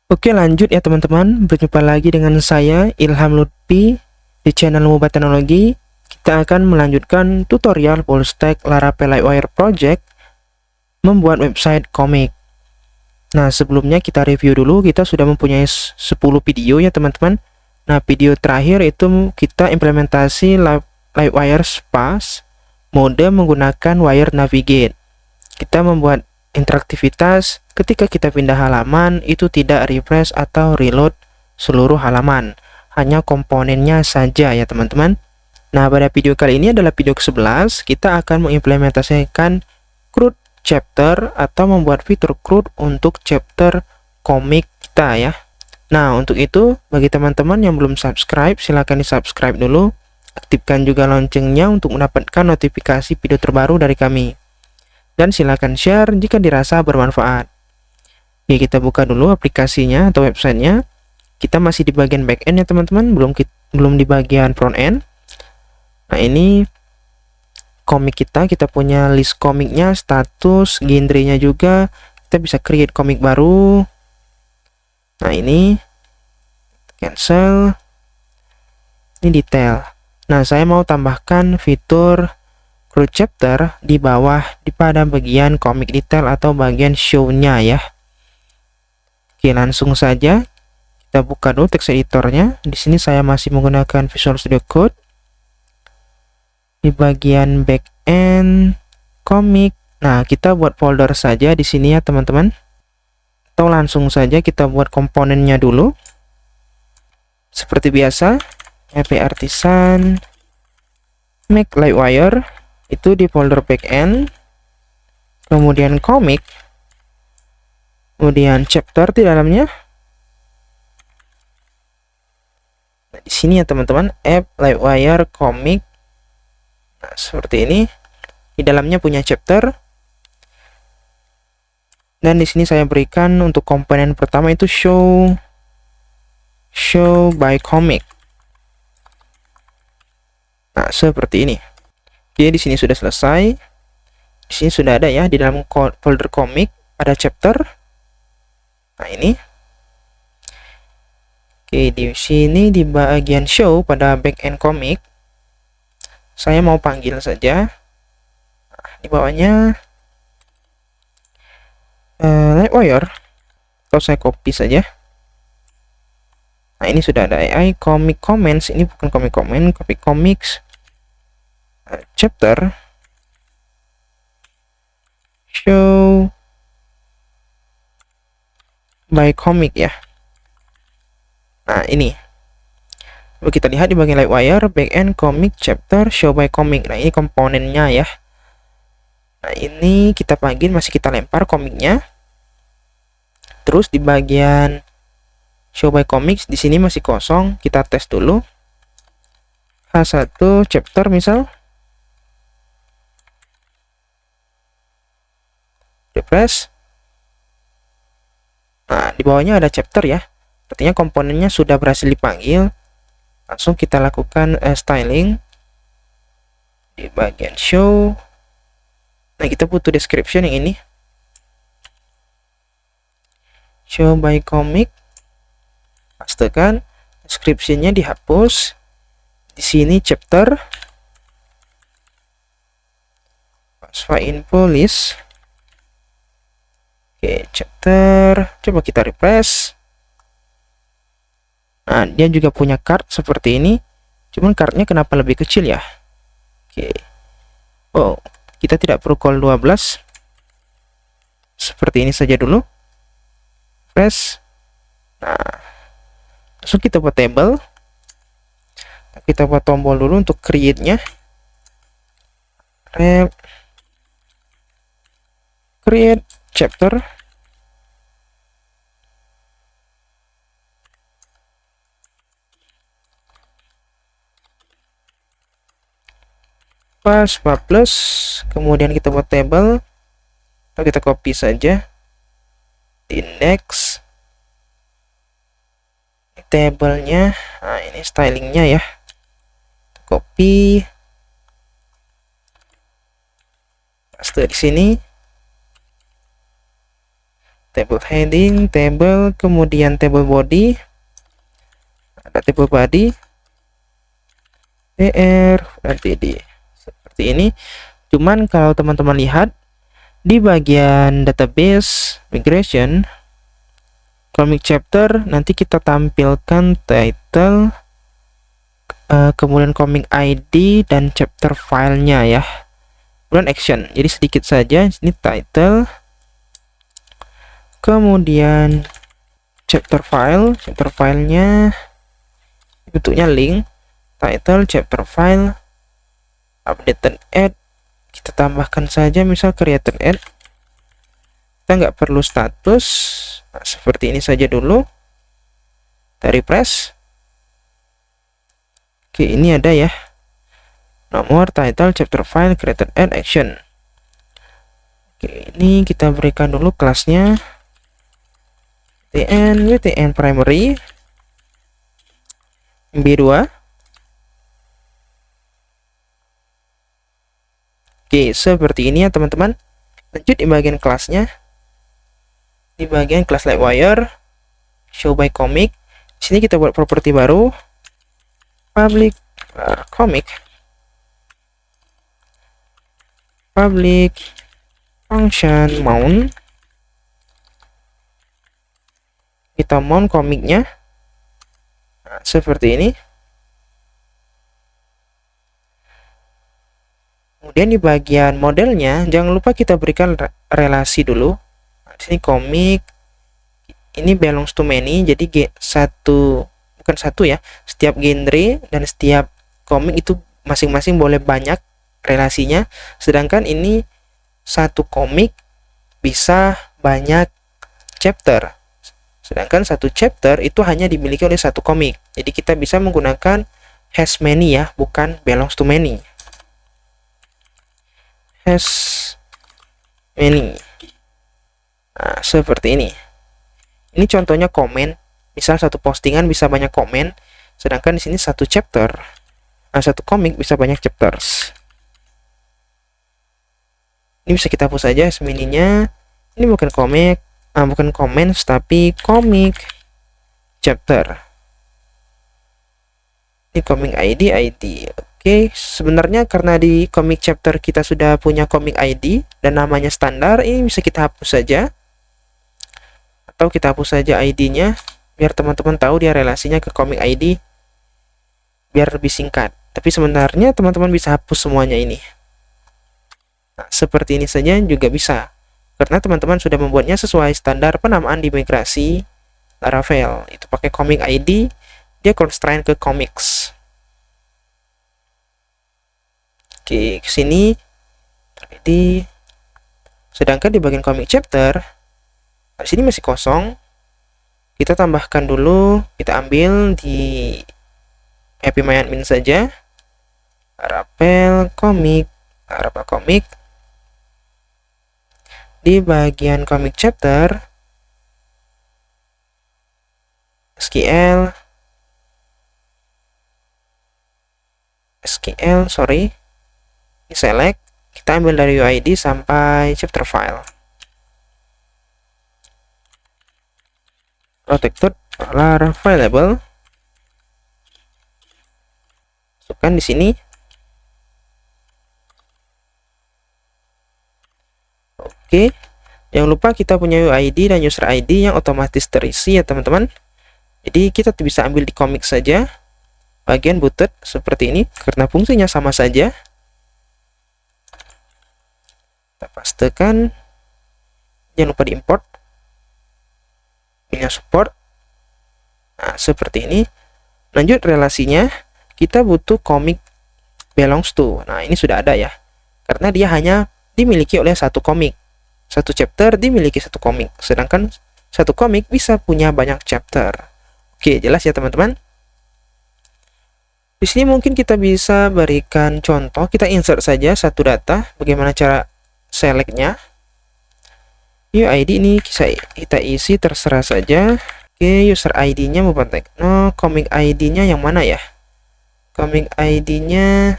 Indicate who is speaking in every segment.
Speaker 1: Oke, lanjut ya teman-teman. Berjumpa lagi dengan saya Ilham Lutfi di channel Mobile Teknologi. Kita akan melanjutkan tutorial full stack Laravel Livewire Project membuat website komik. Nah, sebelumnya kita review dulu. Kita sudah mempunyai 10 video ya teman-teman. Nah, video terakhir itu kita implementasi Livewire Sparse mode menggunakan Wire Navigate. Kita membuat interaktivitas ketika kita pindah halaman itu tidak refresh atau reload seluruh halaman, hanya komponennya saja ya teman-teman. Nah, pada video kali ini adalah video ke-11. Kita akan mengimplementasikan CRUD chapter atau membuat fitur CRUD untuk chapter komik kita ya. Nah, untuk itu bagi teman-teman yang belum subscribe, silahkan di subscribe dulu. Aktifkan juga loncengnya untuk mendapatkan notifikasi video terbaru dari kami. Dan silakan share jika dirasa bermanfaat. Oke, kita buka dulu aplikasinya atau websitenya. Kita masih di bagian backend ya teman-teman, belum di bagian front end. Nah, ini komik kita punya list komiknya, status, genrenya juga. Kita bisa create komik baru. Nah, ini cancel. Ini detail. Nah, saya mau tambahkan fitur CRUD chapter di bawah pada bagian komik detail atau bagian show-nya ya. Oke, langsung saja kita buka dulu text editornya. Di sini saya masih menggunakan Visual Studio Code. Di bagian backend komik, nah kita buat folder saja di sini ya teman-teman. Atau langsung saja kita buat komponennya dulu. Seperti biasa, app artisan make Livewire itu di folder backend, kemudian komik, kemudian chapter di dalamnya. Nah, di sini ya teman-teman, app Livewire komik. Nah, seperti ini. Di dalamnya punya chapter. Dan di sini saya berikan untuk komponen pertama itu show by comic. Nah, seperti ini. Oke, di sini sudah selesai. Di sini sudah ada ya, di dalam folder komik ada chapter. Nah, ini. Oke, di sini di bagian show pada backend komik, saya mau panggil saja. Nah, di bawahnya Livewire. Atau saya copy saja. Nah, ini sudah ada AI comic comments. Ini bukan comic comment, copy comics. Chapter show by comic ya. Nah, ini lalu kita lihat di bagian Livewire backend comic chapter show by comic. Nah, ini komponennya ya. Nah, ini kita panggil, masih kita lempar komiknya. Terus di bagian show by comics di sini masih kosong, kita tes dulu. H1 chapter misal. Refresh. Nah, di bawahnya ada chapter ya. Artinya komponennya sudah berhasil dipanggil. Langsung kita lakukan styling di bagian show. Nah, kita butuh description yang ini. Show by comic. Pastekan. Description-nya dihapus. Di sini chapter. Paswa info list. Oke, chapter. Coba kita refresh. Nah, dia juga punya card seperti ini. Cuman cardnya kenapa lebih kecil ya? Oke. Oh, kita tidak perlu call 12. Seperti ini saja dulu. Refresh. Nah, langsung kita buat table. Kita buat tombol dulu untuk create-nya. Create chapter. Pas plus, kemudian kita buat table. Lalu kita copy saja. Index. Tablenya. Nah, ini stylingnya ya. Copy. Paste di sini. table heading, table, kemudian table body, ada table body, tr dan td seperti ini. Cuman kalau teman-teman lihat di bagian database migration comic chapter, nanti kita tampilkan title, kemudian comic ID dan chapter filenya ya, kemudian action. Jadi sedikit saja, ini title, kemudian chapter filenya bentuknya link, title, chapter file, updated add, kita tambahkan saja misal created add, kita nggak perlu status. Nah, seperti ini saja dulu, kita refresh. Oke, ini ada ya, nomor, title, chapter file, created add, action. Oke, ini kita berikan dulu kelasnya wtn primary b2. Oke, seperti ini ya teman-teman. Lanjut di bagian kelasnya, di bagian kelas Livewire show by comic. Di sini kita buat properti baru, public comic, public function mount. Kita mount komiknya, nah, seperti ini. Kemudian di bagian modelnya jangan lupa kita berikan relasi dulu. Nah, di sini komik ini belongs to many, jadi bukan satu ya, setiap genre dan setiap komik itu masing-masing boleh banyak relasinya, sedangkan ini satu komik bisa banyak chapter, sedangkan satu chapter itu hanya dimiliki oleh satu komik. Jadi kita bisa menggunakan has many ya, bukan belongs to many. Has many. Nah, seperti ini. Ini contohnya komen. Misal satu postingan bisa banyak komen, sedangkan di sini satu chapter, satu komik bisa banyak chapters. Ini bisa kita hapus saja has many-nya. Ini bukan komik, bukan comments tapi komik chapter. Ini comic ID. Oke, sebenarnya karena di comic chapter kita sudah punya comic ID dan namanya standar, ini bisa kita hapus saja, atau kita hapus saja ID-nya biar teman-teman tahu dia relasinya ke comic ID biar lebih singkat. Tapi sebenarnya teman-teman bisa hapus semuanya ini. Nah, seperti ini saja juga bisa, karena teman-teman sudah membuatnya sesuai standar penamaan di migrasi Laravel. Itu pakai comic ID, dia constraint ke comics. Oke, ke sini ID. Sedangkan di bagian comic chapter, di sini masih kosong. Kita tambahkan dulu, kita ambil di AppMyAdmin saja. Laravel comic. Di bagian comic chapter, SQL, sorry, select, kita ambil dari UID sampai chapter file, protected Laravel, masukkan di sini. Oke, jangan lupa kita punya UID dan user ID yang otomatis terisi ya teman-teman. Jadi kita bisa ambil di komik saja bagian booted seperti ini, karena fungsinya sama saja. Kita pastekan, jangan lupa diimport, punya support. Nah, seperti ini. Lanjut relasinya, kita butuh komik belongs to. Nah, ini sudah ada ya, karena dia hanya dimiliki oleh satu komik. Satu chapter dimiliki satu komik, sedangkan satu komik bisa punya banyak chapter. Oke, jelas ya teman-teman. Di sini mungkin kita bisa berikan contoh, kita insert saja satu data, bagaimana cara selectnya. UID ini kita isi terserah saja. Oke, user ID-nya Muban Tekno, comic ID-nya yang mana ya? Comic ID-nya,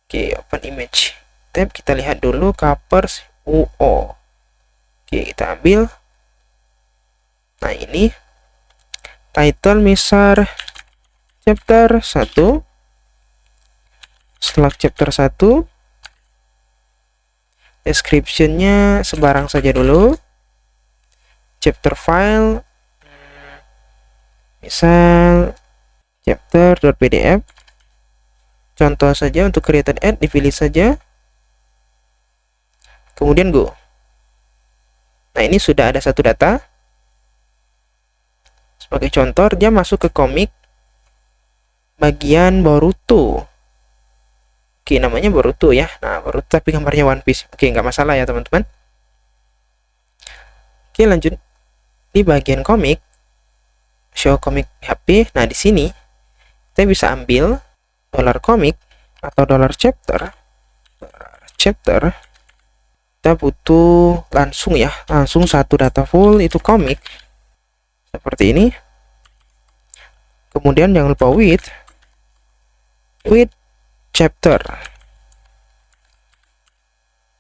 Speaker 1: oke, open image tab, kita lihat dulu covers UO. Oke, kita ambil. Nah, ini title misal chapter 1. Setelah chapter 1, description-nya sembarang saja dulu. Chapter file misal chapter.pdf. Contoh saja untuk created ad, dipilih saja. Kemudian go. Nah, ini sudah ada satu data. Sebagai contoh, dia masuk ke komik bagian Boruto. Oke, namanya Boruto ya. Nah, Boruto tapi gambarnya One Piece. Oke, nggak masalah ya teman-teman. Oke, lanjut di bagian komik, show komik HP. Nah, di sini kita bisa ambil $komik atau $chapter. Kita butuh langsung ya, langsung satu data full itu komik seperti ini. Kemudian jangan lupa with chapter.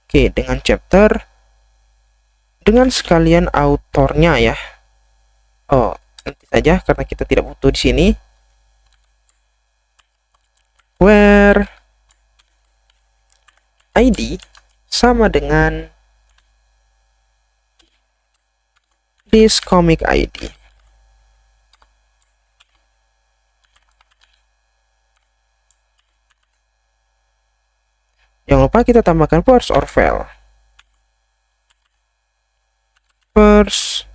Speaker 1: Oke, dengan chapter dengan sekalian autornya ya. Oh, nanti saja karena kita tidak butuh di sini. Where ID sama dengan this comic ID. Jangan lupa kita tambahkan first or file. First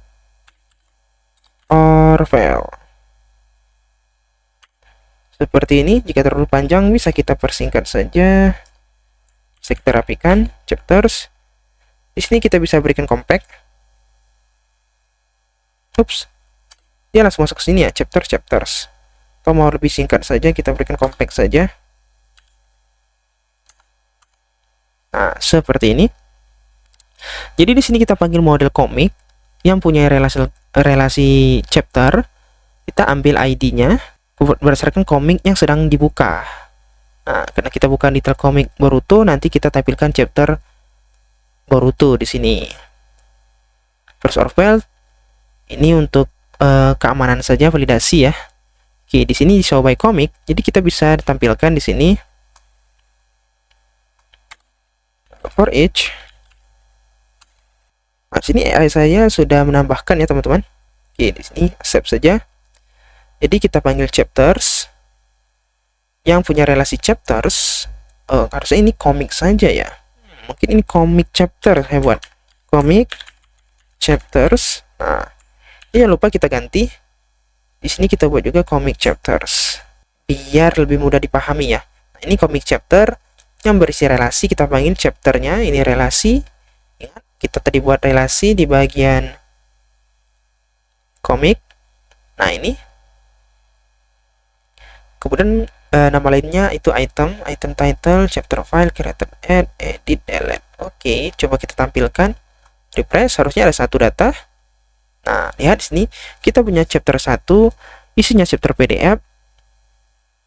Speaker 1: or file. Seperti ini. Jika terlalu panjang bisa kita persingkat saja. Bisa kita rapikan. Chapters. Di sini kita bisa berikan compact. Oops. Dia langsung masuk ke sini ya. Chapters. Kalau mau lebih singkat saja kita berikan compact saja. Nah, seperti ini. Jadi di sini kita panggil model komik yang punya relasi chapter. Kita ambil ID-nya berdasarkan komik yang sedang dibuka. Nah, karena kita buka detail komik Boruto, nanti kita tampilkan chapter Boruto di sini. First or file ini untuk keamanan saja, validasi ya. Oke, di sini show by comic, jadi kita bisa tampilkan di sini for each. Nah, sini AI saya sudah menambahkan ya teman-teman. Oke, di sini accept saja. Jadi kita panggil chapters yang punya relasi chapters. Harusnya ini komik saja ya. Mungkin ini komik chapter saya buat. Komik chapters. Nah, jangan lupa kita ganti. Di sini kita buat juga komik chapters biar lebih mudah dipahami ya. Nah, ini komik chapter yang berisi relasi, kita panggil chapternya ini relasi. Ingat, kita tadi buat relasi di bagian komik. Nah, ini kemudian nama lainnya itu item title, chapter file, created add, edit, delete. Oke, coba kita tampilkan. Refresh, harusnya ada satu data. Nah, lihat di sini kita punya chapter 1, isinya chapter PDF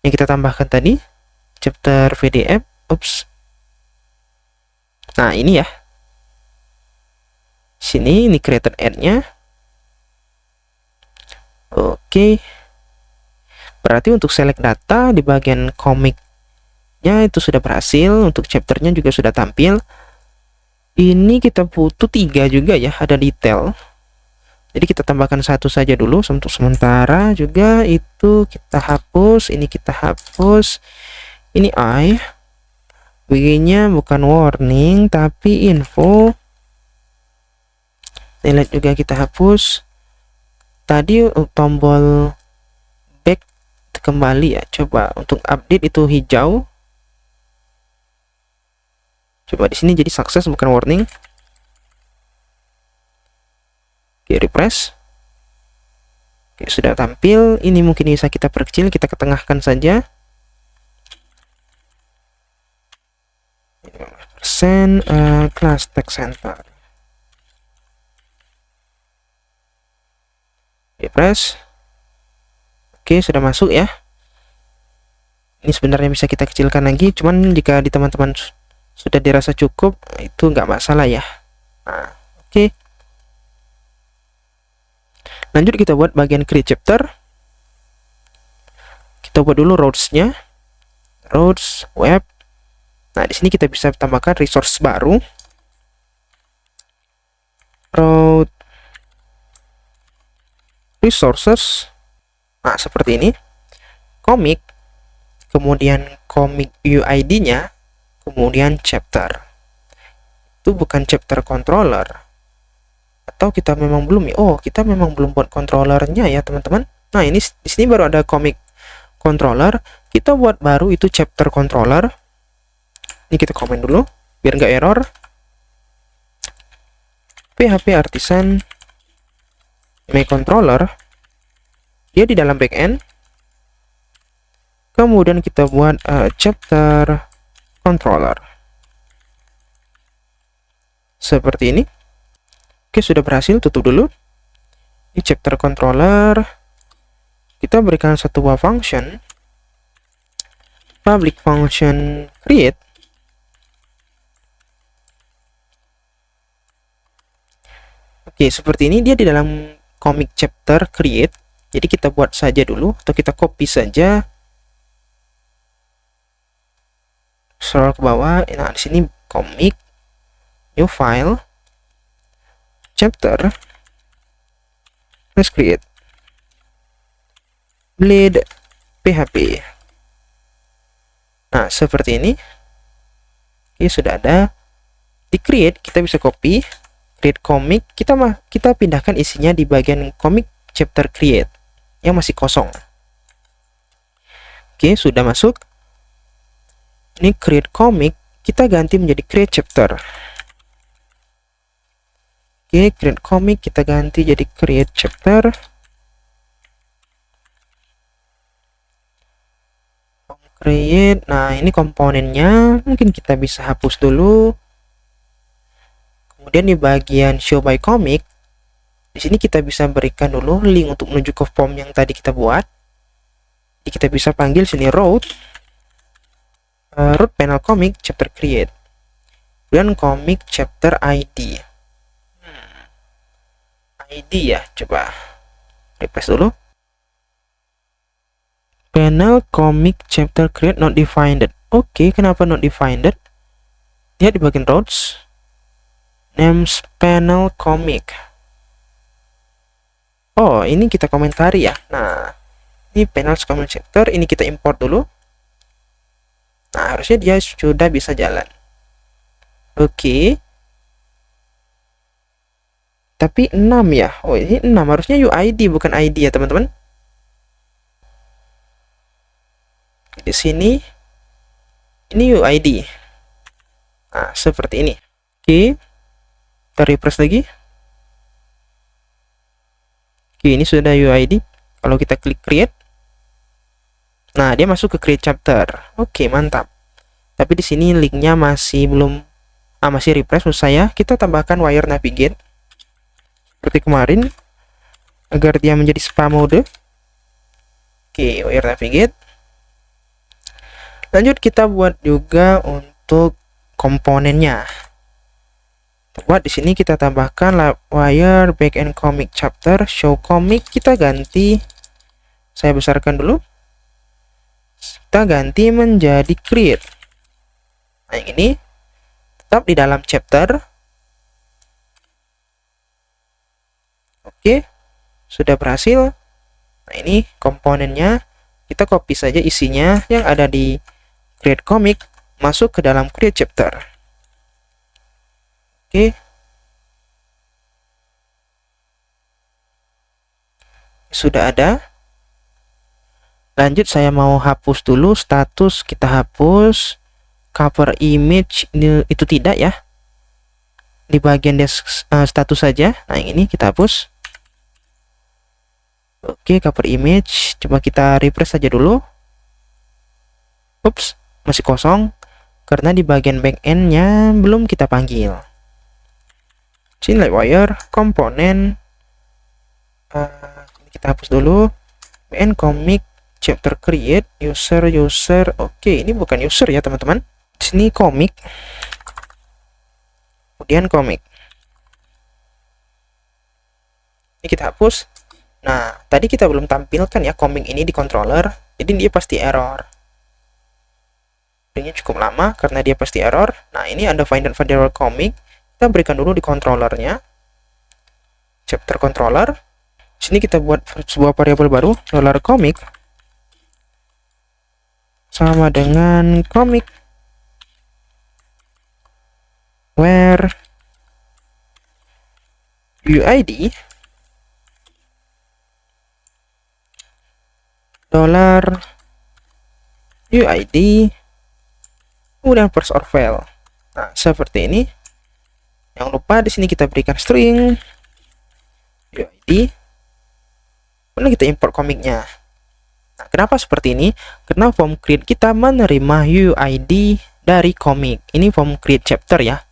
Speaker 1: yang kita tambahkan tadi, chapter PDF. Ups. Nah, ini ya. Sini ini created add-nya. Oke. Berarti untuk select data di bagian komiknya itu sudah berhasil, untuk chapternya juga sudah tampil. Ini kita butuh 3 juga ya, ada detail. Jadi kita tambahkan satu saja dulu untuk sementara. Juga itu kita hapus, ini kita hapus. Ini I. Begininya bukan warning tapi info. Delete juga kita hapus. Tadi tombol back kembali ya. Coba untuk update itu hijau. Coba di sini jadi sukses bukan warning. Oke, refresh. Oke, sudah tampil. Ini mungkin bisa kita perkecil, kita ketengahkan saja. 15% class text center. Refresh. Oke, sudah masuk ya. Ini sebenarnya bisa kita kecilkan lagi, cuman jika di teman-teman sudah dirasa cukup, itu nggak masalah ya. Nah, oke. Lanjut kita buat bagian create chapter. Kita buat dulu routes-nya. Routes web. Nah, di sini kita bisa tambahkan resource baru. Route resources. Nah, seperti ini. Comic, kemudian comic UID-nya, kemudian chapter. Itu bukan chapter controller. Atau kita memang belum ya? Oh, kita memang belum buat controllernya ya, teman-teman. Nah, ini di sini baru ada comic controller. Kita buat baru itu chapter controller. Ini kita komen dulu biar nggak error. PHP artisan my controller, dia di dalam backend. Kemudian kita buat chapter controller seperti ini. Oke, sudah berhasil. Tutup dulu. Ini chapter controller. Kita berikan satu buah function, public function create. Oke, seperti ini dia di dalam comic chapter create. Jadi kita buat saja dulu, atau kita copy saja. Scroll ke bawah. Nah, di sini comic, new file, chapter, let's create, bleed PHP. Nah, seperti ini. Oke, sudah ada. Di create kita bisa copy. Create comic, kita pindahkan isinya di bagian comic chapter create yang masih kosong. Oke, sudah masuk. Ini create comic, kita ganti menjadi create chapter. Oke, create comic kita ganti jadi create chapter. Create. Nah, ini komponennya mungkin kita bisa hapus dulu. Kemudian di bagian show by comic, di sini kita bisa berikan dulu link untuk menuju ke form yang tadi kita buat. Jadi kita bisa panggil sini route panel comic chapter create, dan comic chapter ID. ID ya, coba refresh dulu. Panel comic chapter create not defined. Oke, kenapa not defined? Lihat di bagian routes. Names panel comic. Oh, ini kita komentari ya. Nah, ini panel comic chapter, ini kita import dulu. Nah, harusnya dia sudah bisa jalan. Oke. Tapi 6 ya. Oh, ini 6, harusnya UID bukan ID ya, teman-teman. Di sini ini UID. Nah, seperti ini. Oke. Kita refresh lagi. Oke, ini sudah UID. Kalau kita klik create, nah dia masuk ke create chapter. Oke, mantap. Tapi di sini linknya masih belum, masih refresh. Maksud saya kita tambahkan wire navigate seperti kemarin agar dia menjadi spa mode. Oke, wire navigate. Lanjut kita buat juga untuk komponennya. Buat di sini kita tambahkan wire backend comic chapter show comic, kita ganti, saya besarkan dulu, kita ganti menjadi create. Nah, yang ini tetap di dalam chapter. Oke, sudah berhasil. Nah, ini komponennya, kita copy saja isinya yang ada di create comic masuk ke dalam create chapter. Oke. Sudah ada. Lanjut saya mau hapus dulu status, kita hapus cover image itu tidak ya. Di bagian status saja. Nah, yang ini kita hapus. Oke, cover image. Coba kita refresh saja dulu. Ups, masih kosong karena di bagian backend-nya belum kita panggil. Sini wire komponen, kita hapus dulu. BN comic chapter create user. Oke, ini bukan user ya, teman-teman. Di sini comic, kemudian comic. Ini kita hapus. Nah, tadi kita belum tampilkan ya komik ini di controller, jadi dia pasti error. Ini cukup lama karena dia pasti error. Nah, ini ada find variable comic. Kita berikan dulu di controllernya. Chapter controller. Sini kita buat sebuah variabel baru, $comic sama dengan comic where UID $UID kemudian first or fail. Nah, seperti ini. Jangan lupa di sini kita berikan string UID. Kemudian kita import komiknya. Nah, kenapa seperti ini? Karena form create kita menerima UID dari komik. Ini form create chapter ya.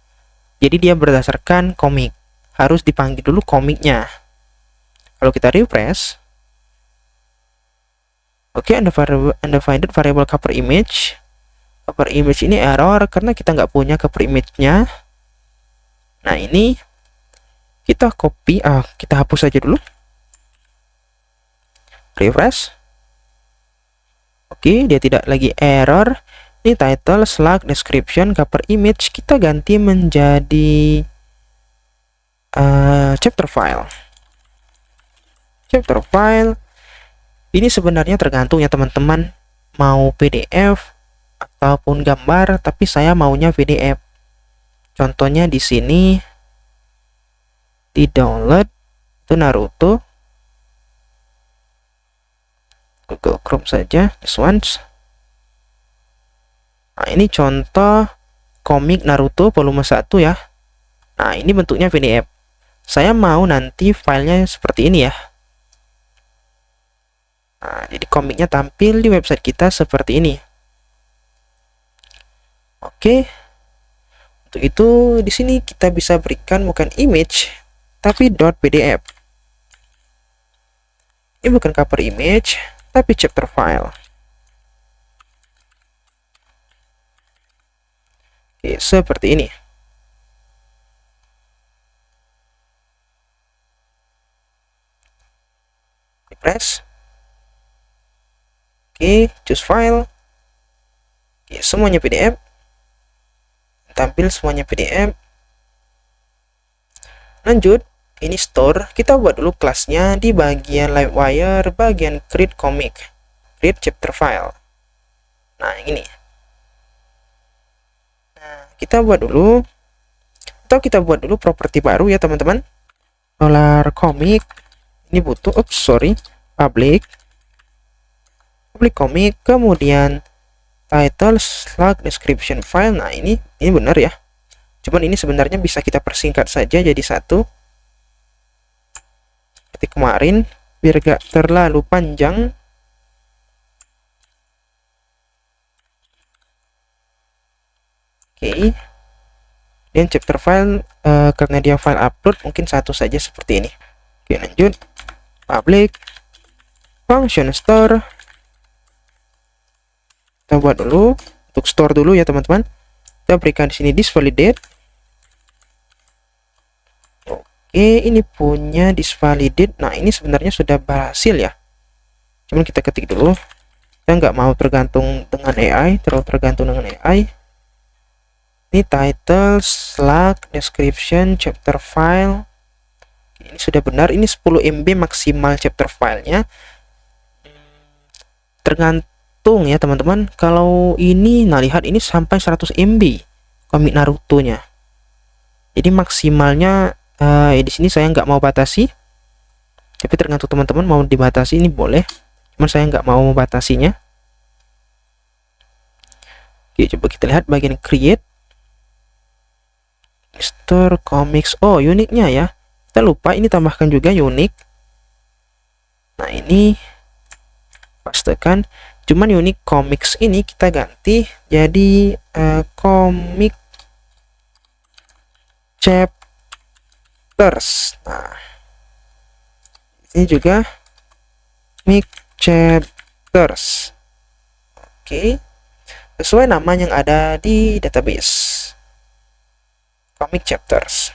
Speaker 1: Jadi dia berdasarkan komik. Harus dipanggil dulu komiknya. Kalau kita refresh, oke, undefined variable cover image. Cover image ini error karena kita nggak punya cover image-nya. Nah, ini kita copy, kita hapus saja dulu. Refresh. Oke, dia tidak lagi error. Ini title, slug, description, cover image kita ganti menjadi chapter file. Chapter file ini sebenarnya tergantung ya teman-teman, mau PDF ataupun gambar, tapi saya maunya PDF. Contohnya di sini di download itu Naruto. Google Chrome saja, this ones. Nah, ini contoh komik Naruto volume 1 ya. Nah, ini bentuknya PDF. Saya mau nanti filenya seperti ini ya. Nah, jadi komiknya tampil di website kita seperti ini. Oke. Untuk itu di sini kita bisa berikan bukan image tapi .pdf. Ini bukan cover image tapi chapter file. Oke, seperti ini. Refresh. Oke, choose file. Oke, semuanya PDF. Tampil semuanya PDF. Lanjut, ini store. Kita buat dulu kelasnya di bagian Livewire, bagian create comic, create chapter file. Nah, yang ini. Nah, kita buat dulu, atau kita buat dulu properti baru ya teman-teman. $comic ini butuh, public comic, kemudian title, slug, description file. Nah, ini benar ya. Cuman ini sebenarnya bisa kita persingkat saja jadi satu. Seperti kemarin, biar gak terlalu panjang. Oke. Dan chapter file, karena dia file upload, mungkin satu saja seperti ini. Oke, lanjut. Public function store. Kita buat dulu untuk store dulu ya teman-teman. Kita berikan di sini disvalidate. Oke, ini punya disvalidate. Nah, ini sebenarnya sudah berhasil ya. Cuman kita ketik dulu. Kita nggak mau tergantung dengan AI, terlalu tergantung dengan AI. Ini title, slug, description, chapter file. Ini sudah benar. Ini 10 MB maksimal chapter filenya. Tergantung ya teman-teman. Kalau ini, nah lihat ini sampai 100 MB komik Naruto-nya. Jadi maksimalnya di sini saya nggak mau batasi. Tapi tergantung teman-teman mau dibatasi, ini boleh. Cuman saya nggak mau membatasinya. Oke, coba kita lihat bagian create. Store comics. Oh, uniknya ya. Kita lupa ini tambahkan juga unik. Nah, ini pastekan. Cuman unik comics ini kita ganti jadi comic chapters. Nah, ini juga comic chapters. Oke. Sesuai nama yang ada di database. Comic chapters.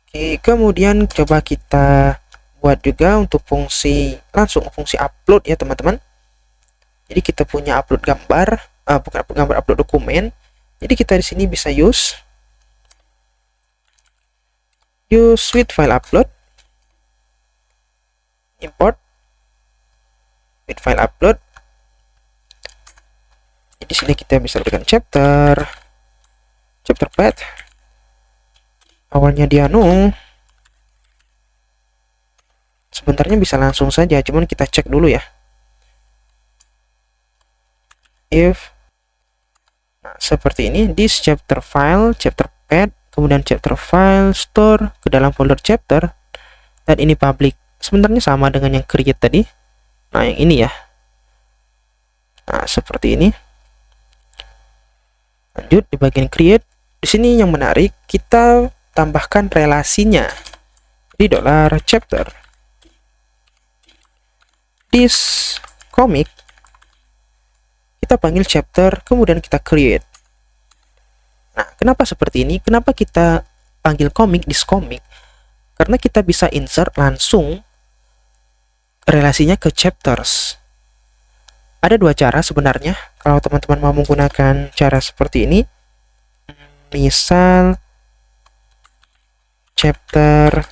Speaker 1: Oke, kemudian coba kita buat juga untuk fungsi langsung fungsi upload ya teman-teman. Jadi kita punya upload gambar, bukan upload gambar, upload dokumen. Jadi kita di sini bisa use with file upload, import with file upload. Di sini kita bisa berikan chapter path. Awalnya dia sebenarnya bisa langsung saja, cuman kita cek dulu ya. If seperti ini, this chapter file, chapter path, kemudian chapter file store ke dalam folder chapter, dan ini public. Sebenarnya sama dengan yang create tadi. Nah, yang ini ya. Nah, seperti ini. Lanjut di bagian create. Di sini yang menarik, kita tambahkan relasinya. Jadi $chapter. This comic kita panggil chapter, kemudian kita create. Nah, kenapa seperti ini? Kenapa kita panggil comic this comic? Karena kita bisa insert langsung relasinya ke chapters. Ada dua cara sebenarnya kalau teman-teman mau menggunakan cara seperti ini. Misal chapter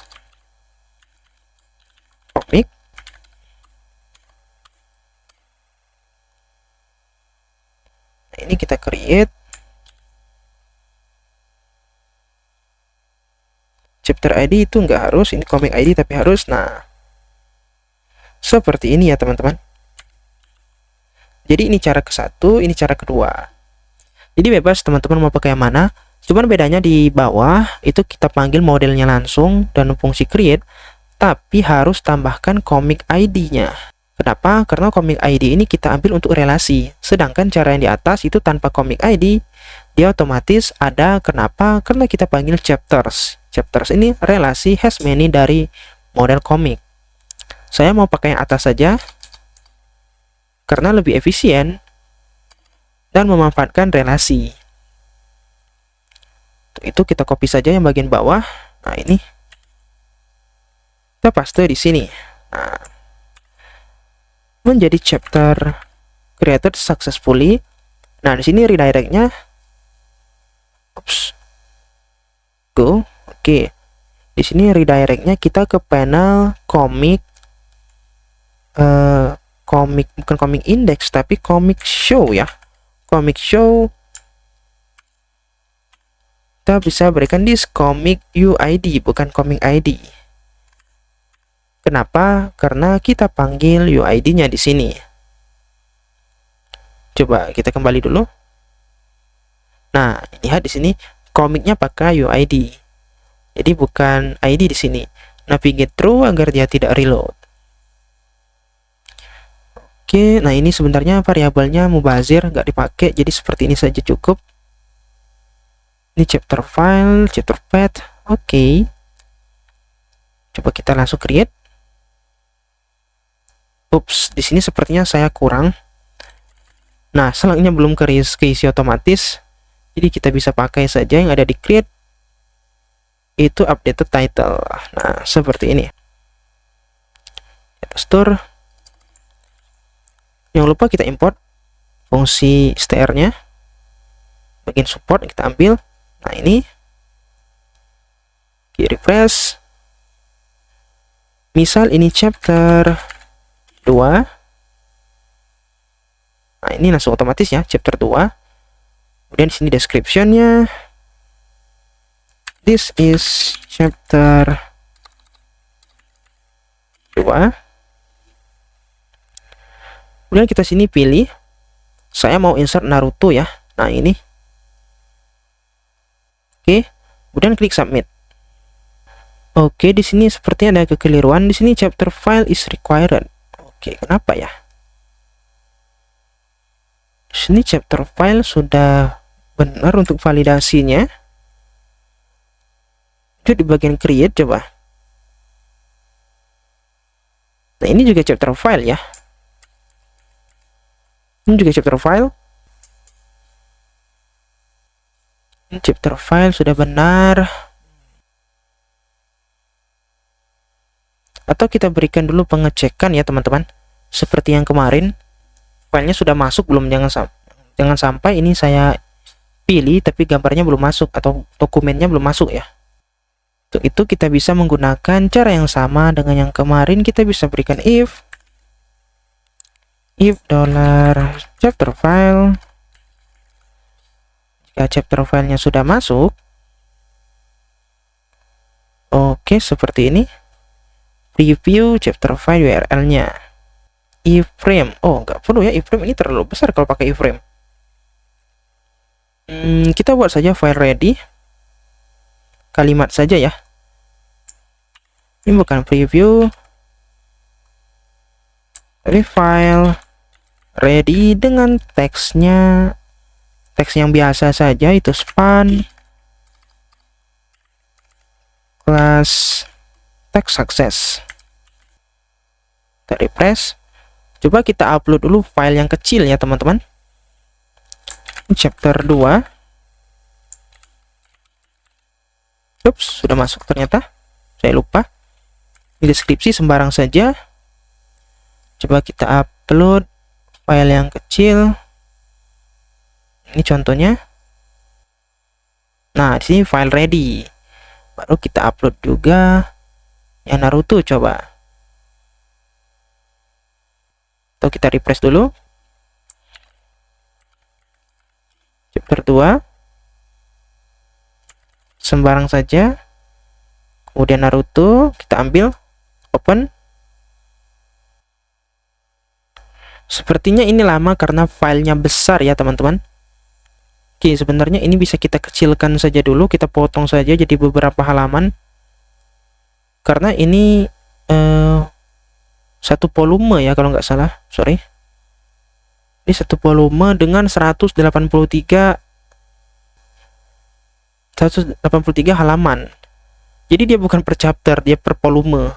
Speaker 1: comic, nah, ini kita create chapter ID, itu nggak harus ini comic ID tapi harus. Nah, seperti ini ya teman-teman. Jadi ini cara ke satu, ini cara kedua. Jadi bebas teman-teman mau pakai yang mana. Cuman bedanya di bawah itu kita panggil modelnya langsung dan fungsi create, tapi harus tambahkan comic ID-nya. Kenapa? Karena comic ID ini kita ambil untuk relasi. Sedangkan cara yang di atas itu tanpa comic ID, dia otomatis ada. Kenapa? Karena kita panggil chapters. Chapters ini relasi has many dari model comic. Saya mau pakai yang atas saja karena lebih efisien dan memanfaatkan relasi. Itu kita copy saja yang bagian bawah. Nah, ini kita paste di sini. Nah, menjadi chapter created successfully. Nah, di sini redirectnya go. Oke. Di sini redirectnya kita ke panel comic, bukan comic index tapi comic show ya. Comic show kita bisa berikan this comic UID, bukan comic ID. Kenapa? Karena kita panggil UID-nya di sini. Coba kita kembali dulu. Nah, lihat di sini komiknya pakai UID. Jadi bukan ID di sini. Navigate through agar dia tidak reload. Oke, nah ini sebenarnya variabelnya mubazir, nggak dipakai, jadi seperti ini saja cukup. Ini chapter file, chapter path. Oke. Coba kita langsung create. Ups, di sini sepertinya saya kurang. Nah, selangnya belum keisi otomatis. Jadi kita bisa pakai saja yang ada di create. Itu updated title. Nah, seperti ini. Kita store. Jangan lupa kita import fungsi str-nya. Bagian support kita ambil. Nah, ini refresh. Misal ini chapter 2. Nah, ini langsung otomatis ya, chapter 2. Kemudian di sini description-nya. This is chapter 2. Kemudian kita sini pilih. Saya mau insert Naruto ya. Nah, ini. Oke, kemudian klik submit. Oke, di sini sepertinya ada kekeliruan. Di sini chapter file is required. Oke, kenapa ya? Di sini chapter file sudah benar untuk validasinya. Itu di bagian create coba. Nah, ini juga chapter file ya. Ini juga chapter file. Ini chapter file sudah benar. Atau kita berikan dulu pengecekan ya teman-teman. Seperti yang kemarin, filenya sudah masuk belum, jangan sampai ini saya pilih tapi gambarnya belum masuk atau dokumennya belum masuk ya. Untuk itu kita bisa menggunakan cara yang sama dengan yang kemarin. Kita bisa berikan if $chapter file. Jika chapter filenya sudah masuk, oke, seperti ini. Preview chapter file URL-nya. Iframe. Oh, nggak perlu ya iframe, ini terlalu besar kalau pakai iframe. Kita buat saja file ready. Kalimat saja ya. Ini bukan preview, tapi file ready dengan teksnya. Teks yang biasa saja, itu span class text success. Kita refresh. Coba kita upload dulu file yang kecil ya teman-teman. Chapter 2. Ups, sudah masuk ternyata. Saya lupa. Di deskripsi sembarang saja. Coba kita upload file yang kecil. Ini contohnya. Nah, di sini file ready. Baru kita upload juga yang Naruto coba. Atau kita refresh dulu. Chapter 2. Sembarang saja. Kemudian Naruto, kita ambil, open. Sepertinya ini lama karena filenya besar ya teman-teman. Oke, sebenarnya ini bisa kita kecilkan saja dulu, kita potong saja jadi beberapa halaman. Karena ini satu volume ya kalau nggak salah, sorry. Ini satu volume dengan 183 halaman. Jadi dia bukan per chapter, dia per volume.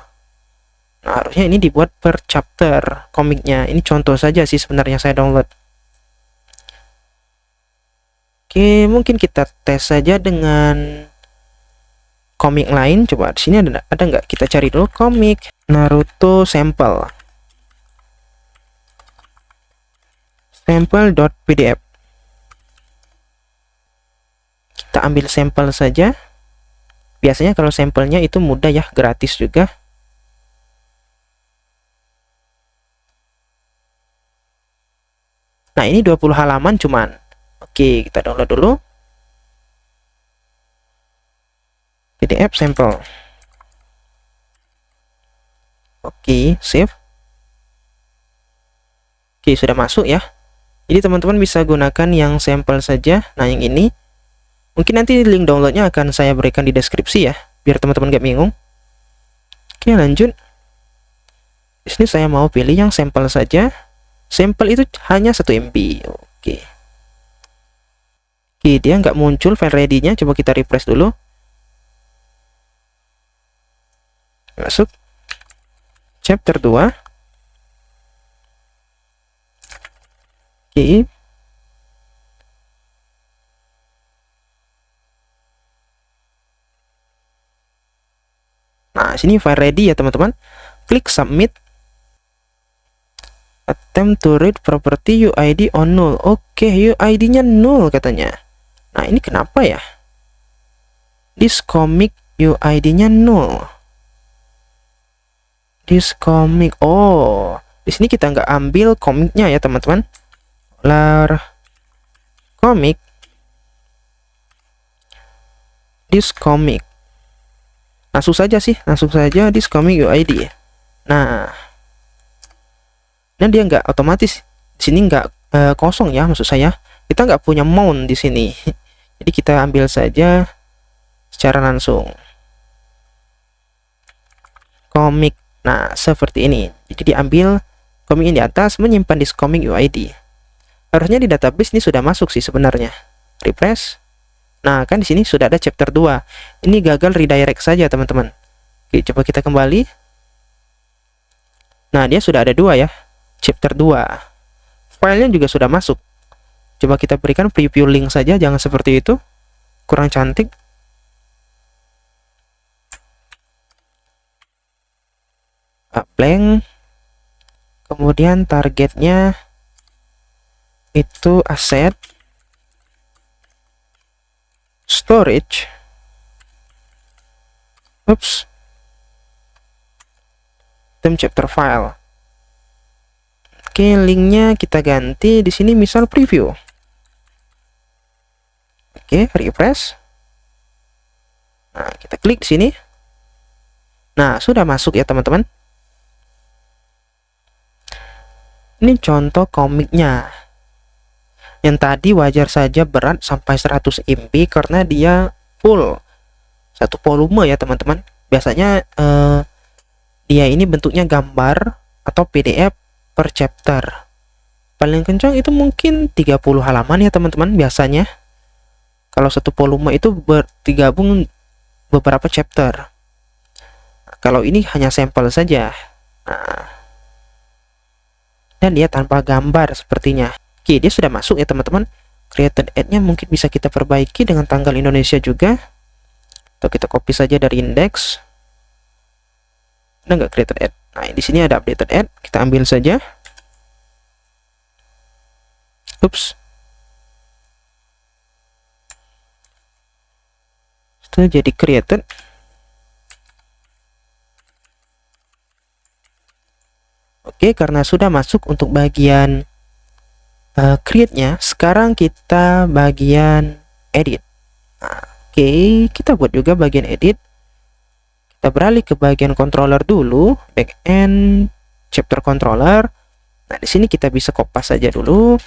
Speaker 1: Nah, harusnya ini dibuat per chapter komiknya. Ini contoh saja sih sebenarnya saya download. Oke, mungkin kita tes saja dengan komik lain. Coba di sini ada nggak? Kita cari dulu komik Naruto sampel. Sample.pdf. Kita ambil sampel saja. Biasanya kalau sampelnya itu mudah ya, gratis juga. Nah, ini 20 halaman cuman. Oke, kita download dulu. PDF sampel. Oke, save. Oke, sudah masuk ya. Jadi teman-teman bisa gunakan yang sampel saja. Nah, yang ini mungkin nanti link downloadnya akan saya berikan di deskripsi ya, biar teman-teman gak bingung. Oke, lanjut. Di sini saya mau pilih yang sampel saja. Sampel itu hanya 1 MB. Oke. Oke, dia nggak muncul file ready-nya. Coba kita refresh dulu. Masuk. Chapter 2. Oke. Nah, sini file ready ya teman-teman. Klik submit. Attempt to read property UID on null. Oke, UID-nya null katanya. Nah, ini kenapa ya? This comic UID-nya null. This comic. Oh, di sini kita nggak ambil komiknya ya teman-teman. Comic. This comic. Langsung saja sih, langsung saja this comic UID. Nah, dan dia nggak otomatis. Di sini nggak kosong ya, maksud saya. Kita nggak punya mount di sini. Jadi kita ambil saja secara langsung. Komik. Nah, seperti ini. Jadi diambil komik yang di atas, menyimpan di comic UID. Harusnya di database ini sudah masuk sih sebenarnya. Refresh. Nah, kan di sini sudah ada chapter 2. Ini gagal redirect saja, teman-teman. Oke, coba kita kembali. Nah, dia sudah ada 2 ya. Chapter 2. Filenya juga sudah masuk. Coba kita berikan preview link saja, jangan seperti itu. Kurang cantik. blank. Kemudian targetnya itu aset, storage, item chapter file. Oke, linknya kita ganti di sini misal preview. Oke, refresh. Nah, kita klik sini. Nah, sudah masuk ya teman-teman. Ini contoh komiknya. Yang tadi wajar saja berat sampai 100 MB karena dia full satu volume ya teman-teman. Biasanya dia ini bentuknya gambar atau PDF per chapter. Paling kencang itu mungkin 30 halaman ya teman-teman biasanya. Kalau satu volume itu bergabung beberapa chapter. Kalau ini hanya sampel saja. Nah, dan dia tanpa gambar sepertinya. Oke, dia sudah masuk ya teman-teman. Created ad-nya mungkin bisa kita perbaiki dengan tanggal Indonesia juga. Atau kita copy saja dari index. Ada nggak created ad? Nah, di sini ada updated ad. Kita ambil saja. Oops. Itu jadi created. Oke, karena sudah masuk untuk bagian create-nya, sekarang kita bagian edit. Nah, oke, kita buat juga bagian edit. Kita beralih ke bagian controller dulu, backend chapter controller. Nah, di sini kita bisa kopas saja dulu.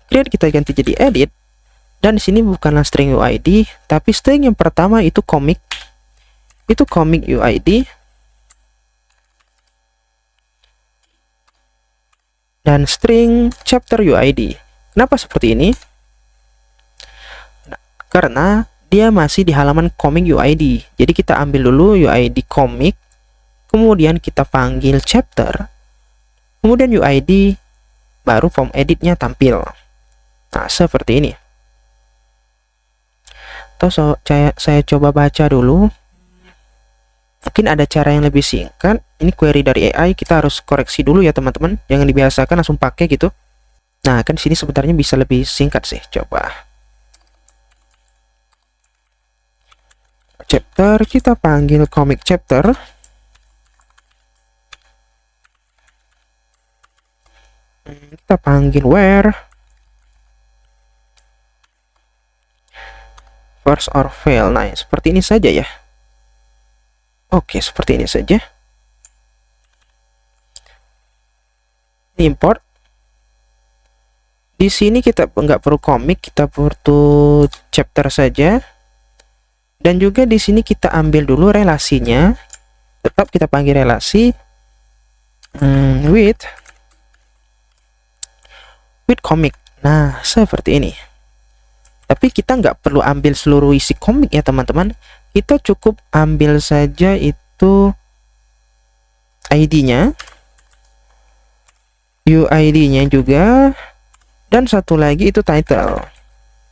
Speaker 1: Create kita ganti jadi edit. Dan di sini bukanlah string UID, tapi string yang pertama itu comic. Itu comic UID. Dan string chapter UID. Kenapa seperti ini? Nah, karena dia masih di halaman comic UID. Jadi kita ambil dulu UID comic, kemudian kita panggil chapter, kemudian UID, baru form editnya tampil. Nah, seperti ini. Atau saya coba baca dulu. Mungkin ada cara yang lebih singkat. Ini query dari AI, kita harus koreksi dulu ya teman-teman. Jangan dibiasakan langsung pakai gitu. Nah, kan sini sebenarnya bisa lebih singkat sih. Coba. Chapter, kita panggil comic chapter. Kita panggil where. First or fail. Nah, seperti ini saja ya. Oke, seperti ini saja. Import. Di sini kita nggak perlu komik, kita butuh chapter saja. Dan juga di sini kita ambil dulu relasinya. Tetap kita panggil relasi with comic. Nah, seperti ini. Tapi kita nggak perlu ambil seluruh isi komik ya teman-teman. Kita cukup ambil saja itu ID-nya, UID-nya juga, dan satu lagi itu title.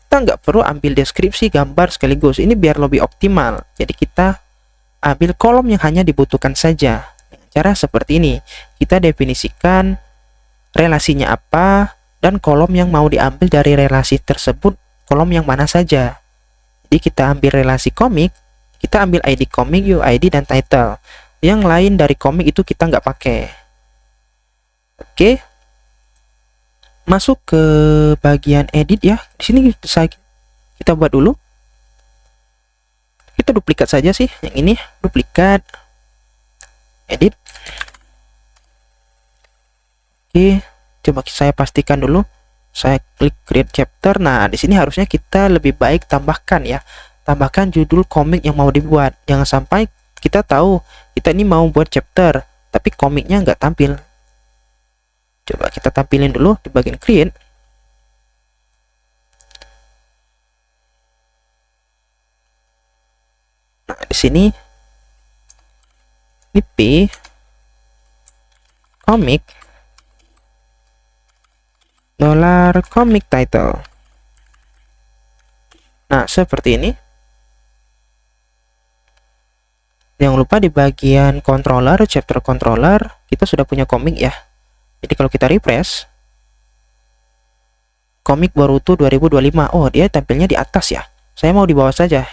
Speaker 1: Kita nggak perlu ambil deskripsi gambar sekaligus. Ini biar lebih optimal. Jadi kita ambil kolom yang hanya dibutuhkan saja. Dengan cara seperti ini. Kita definisikan relasinya apa dan kolom yang mau diambil dari relasi tersebut, kolom yang mana saja. Jadi kita ambil relasi komik, kita ambil ID komik, UID, dan title. Yang lain dari komik itu kita nggak pakai. Oke. Masuk ke bagian edit ya. Di sini kita buat dulu. Kita duplikat saja sih. Yang ini duplikat. Edit. Oke. Coba saya pastikan dulu. Saya klik create chapter. Nah, di sini harusnya kita lebih baik tambahkan ya. Tambahkan judul komik yang mau dibuat. Jangan sampai kita tahu kita ini mau buat chapter, tapi komiknya nggak tampil. Coba kita tampilin dulu di bagian create. Nah, di sini ini P komik $comic title. Nah, seperti ini. Jangan lupa di bagian controller, chapter controller, kita sudah punya komik ya. Jadi kalau kita refresh, komik Boruto 2025. Oh, dia tampilnya di atas ya. Saya mau di bawah saja.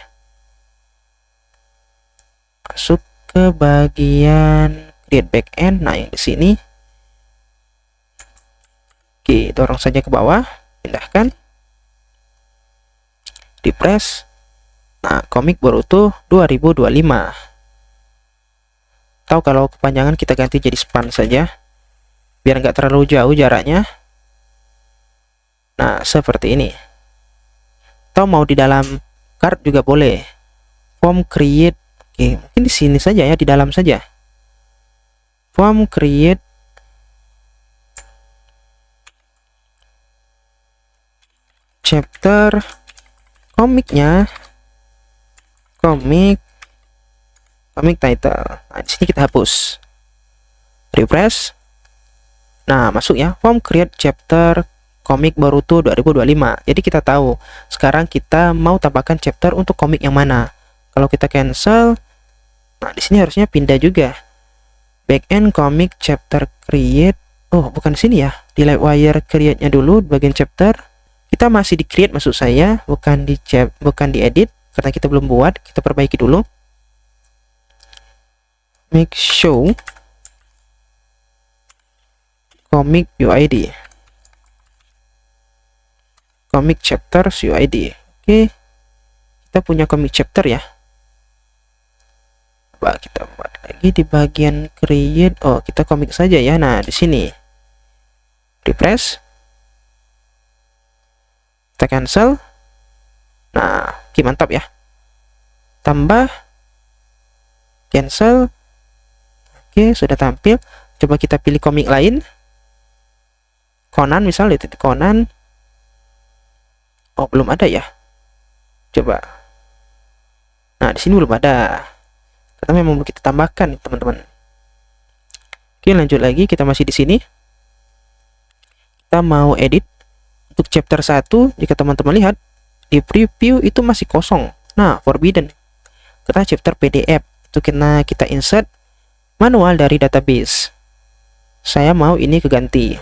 Speaker 1: Masuk ke bagian create backend. Nah, yang di sini. Oke, dorong saja ke bawah, pindahkan. Refresh. Nah, komik Boruto 2025. Tahu kalau kepanjangan kita ganti jadi span saja, biar nggak terlalu jauh jaraknya. Nah, seperti ini. Atau mau di dalam card juga boleh. Form create. Oke, mungkin di sini saja ya, di dalam saja. Form create chapter komiknya, komik title. Nah, di sini kita hapus. Refresh. Nah, masuk ya, form create chapter komik Boruto 2025. Jadi kita tahu sekarang kita mau tambahkan chapter untuk komik yang mana. Kalau kita cancel, nah di sini harusnya pindah juga. Backend komik chapter create. Oh, bukan di sini ya. Di Livewire create-nya dulu bagian chapter. Kita masih di create maksud saya, bukan di edit karena kita belum buat. Kita perbaiki dulu. Make show comic UID, comic chapters UID. Oke, kita punya comic chapter ya. Coba kita buat lagi di bagian create. Oh, kita komik saja ya. Nah, di sini refresh, kita cancel. Nah, oke, mantap ya. Tambah, cancel. Oke, sudah tampil. Coba kita pilih komik lain. Conan misalnya, titik Conan. Oh, belum ada ya. Coba. Nah, di sini belum ada. Karena memang belum kita tambahkan, teman-teman. Oke, lanjut lagi. Kita masih di sini. Kita mau edit untuk chapter 1. Jika teman-teman lihat di preview itu masih kosong. Nah, forbidden. Karena chapter PDF itu kita insert manual dari database. Saya mau ini keganti.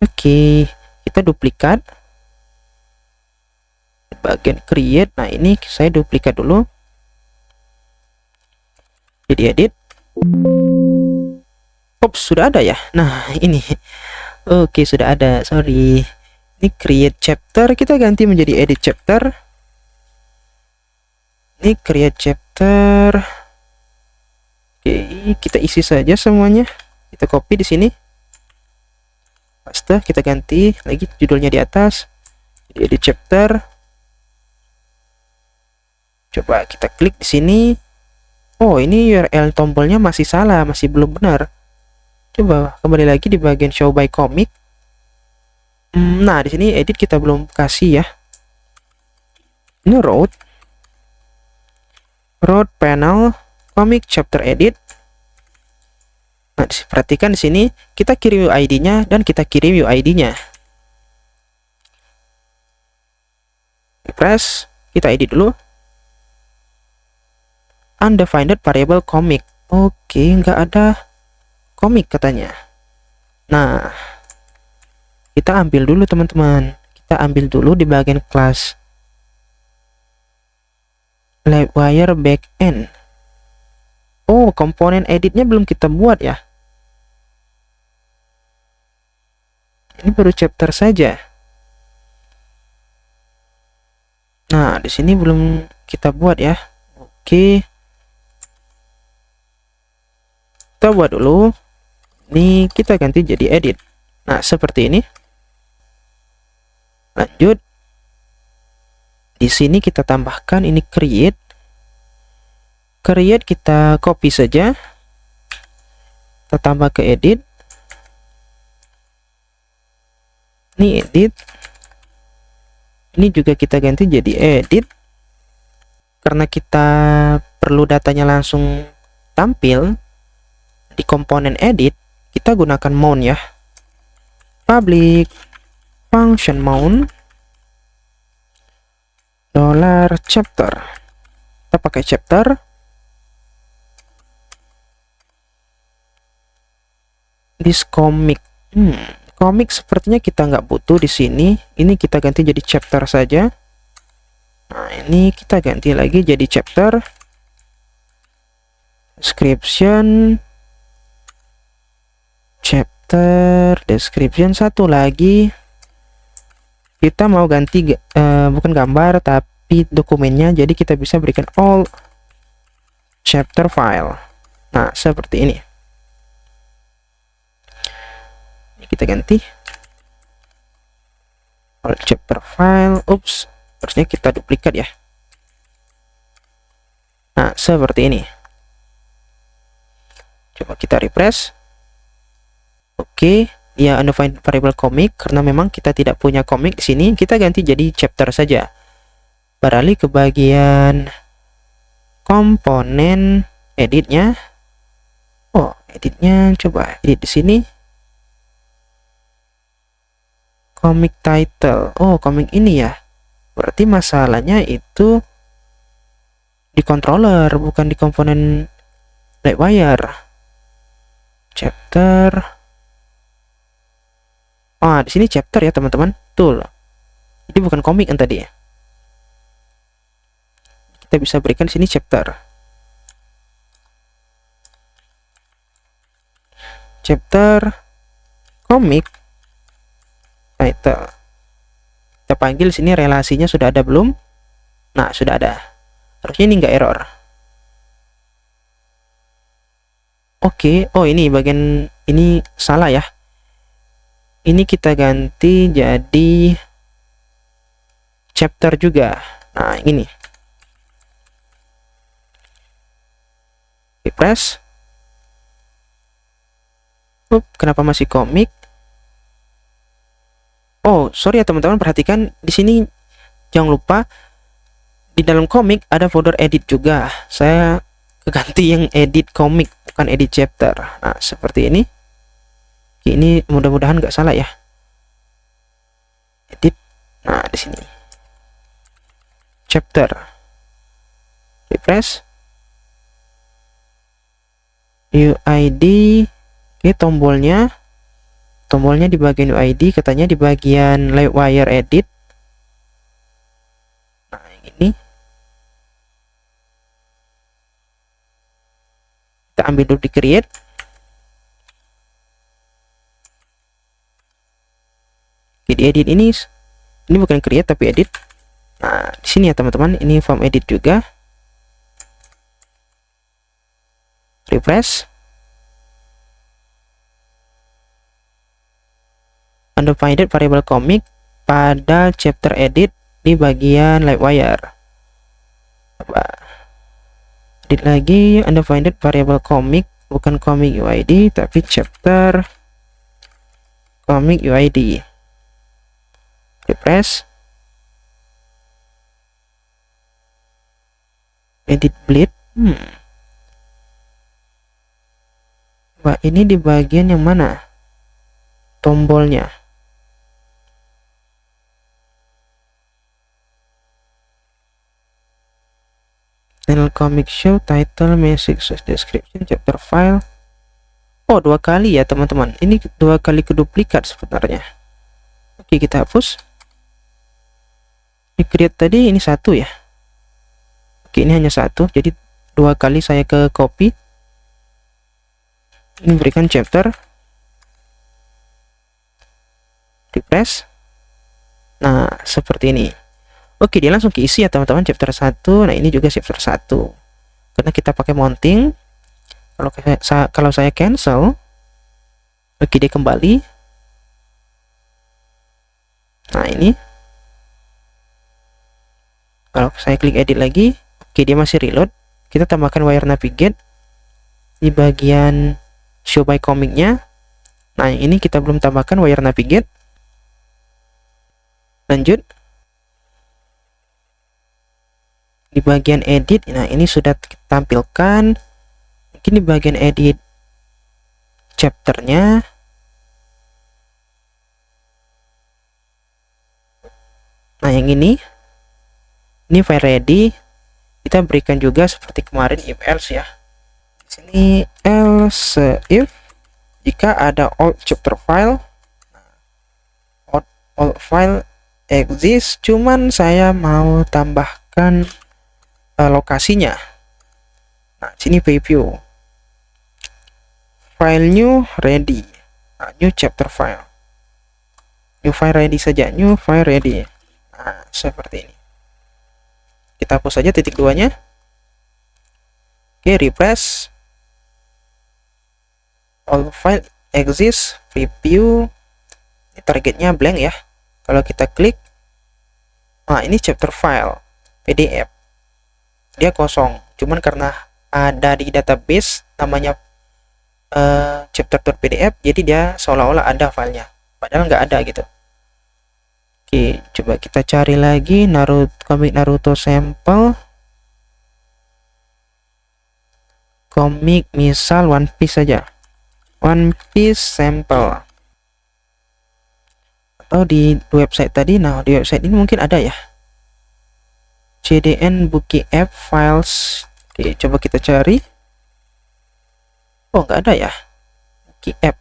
Speaker 1: Oke, kita duplikat bagian create. Nah, ini saya duplikat dulu. Jadi edit. Ops, sudah ada ya. Nah, ini. Oke, sudah ada. Sorry. Ini create chapter, kita ganti menjadi edit chapter. Ini create chapter. Oke, kita isi saja semuanya. Kita copy di sini. Paste, kita ganti lagi judulnya di atas. Jadi edit chapter. Coba kita klik di sini. Oh, ini URL tombolnya masih salah, masih belum benar. Coba kembali lagi di bagian show by comic. Nah, di sini edit kita belum kasih ya. Ini road panel comic chapter edit. Nah, perhatikan di sini kita kirim UID-nya dan kita kirim UID-nya. Refresh, kita edit dulu. Undefined variable comic. Oke, nggak ada komik katanya. Nah, kita ambil dulu teman-teman. Kita ambil dulu di bagian kelas Livewire backend. Oh, komponen editnya belum kita buat ya. Ini baru chapter saja. Nah, di sini belum kita buat ya. Oke. Kita buat dulu. Ini kita ganti jadi edit. Nah, seperti ini. Lanjut. Di sini kita tambahkan ini create. Create kita copy saja. Kita tambah ke edit. Ini edit. Ini juga kita ganti jadi edit. Karena kita perlu datanya langsung tampil di komponen edit, kita gunakan mount ya. Public function mount $chapter. Kita pakai chapter. This comic. Komik sepertinya kita nggak butuh di sini. Ini kita ganti jadi chapter saja. Nah, ini kita ganti lagi jadi chapter. Description. Chapter. Description. Satu lagi. Kita mau ganti bukan gambar tapi dokumennya. Jadi kita bisa berikan all chapter file. Nah, seperti ini. Kita ganti all chapter file. Ups, harusnya kita duplikat ya. Nah, seperti ini. Coba kita refresh. Oke, ya undefined variable comic karena memang kita tidak punya komik di sini. Kita ganti jadi chapter saja. Beralih ke bagian komponen editnya. Oh, editnya coba edit di sini. Comic title. Oh, komik ini ya. Berarti masalahnya itu di controller, bukan di komponen Livewire. Chapter. Ah, di sini chapter ya, teman-teman. Betul. Ini bukan komik yang tadi ya. Kita bisa berikan di sini chapter. Chapter komik title. Kita panggil sini relasinya sudah ada belum? Nah, sudah ada. Harusnya ini nggak error. Oke, oh ini bagian ini salah ya. Ini kita ganti jadi chapter juga. Nah, ini. Refresh. Kenapa masih komik? Oh, sorry ya teman-teman, perhatikan di sini jangan lupa di dalam komik ada folder edit juga. Saya ganti yang edit komik, bukan edit chapter. Nah, seperti ini. Ini mudah-mudahan nggak salah ya. Edit. Nah, di sini. Chapter. Refresh. UID. Oke, tombolnya di bagian UID, katanya di bagian Livewire edit. Nah, yang ini kita ambil dulu di create. Di edit ini bukan create tapi edit. Nah, di sini ya teman-teman, ini form edit juga. Refresh. Undefined variable comic pada chapter edit di bagian Livewire. Coba edit lagi, undefined variable comic, bukan comic UID tapi chapter comic UID. Refresh. Edit bleed. Coba ini di bagian yang mana tombolnya? Channel comic show, title, message, description, chapter file. Oh, dua kali ya teman-teman. Ini dua kali keduplikat sebenarnya. Oke, kita hapus. Di create tadi ini satu ya. Oke, ini hanya satu. Jadi dua kali saya ke copy. Ini berikan chapter. Refresh. Nah, seperti ini. Oke, dia langsung keisi ya teman-teman, chapter 1. Nah, ini juga chapter 1. Karena kita pakai mounting. Kalau saya cancel, oke, dia kembali. Nah, ini. Kalau saya klik edit lagi, oke, dia masih reload. Kita tambahkan wire navigate di bagian show by comicnya. Nah, ini kita belum tambahkan wire navigate. Lanjut. Di bagian edit, nah ini sudah kita tampilkan. Mungkin di bagian edit chapternya. Nah, yang ini file ready. Kita berikan juga seperti kemarin if else ya. Di sini else if jika ada old chapter file, old file exist, cuman saya mau tambahkan lokasinya. Nah, sini preview file new ready. Nah, new chapter file, new file ready saja, new file ready. Nah, seperti ini. Kita hapus saja titik duanya. Oke, refresh. All file exist, preview. Ini targetnya blank ya. Kalau kita klik, nah ini chapter file PDF. Dia kosong. Cuman karena ada di database namanya chapter.pdf, jadi dia seolah-olah ada filenya. Padahal nggak ada gitu. Oke, coba kita cari lagi komik Naruto sampel. Komik misal One Piece saja. One Piece sampel. Atau di website tadi, nah di website ini mungkin ada ya. CDN Buki App Files. Oke, coba kita cari. Oh, nggak ada ya. Buki App.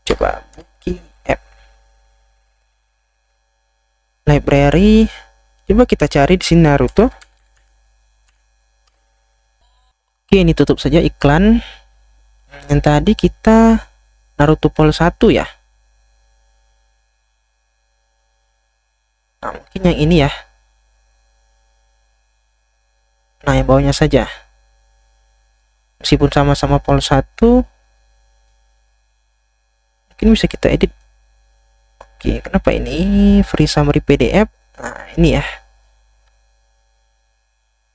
Speaker 1: Coba Buki App. Library, coba kita cari di sini Naruto. Oke, ini tutup saja iklan. Yang tadi kita Naruto Pol 1 ya. Nah, mungkin yang ini ya. Nah, yang bawahnya saja. Meskipun sama-sama Pol 1, mungkin bisa kita edit. Oke, kenapa ini free summary PDF? Nah, ini ya.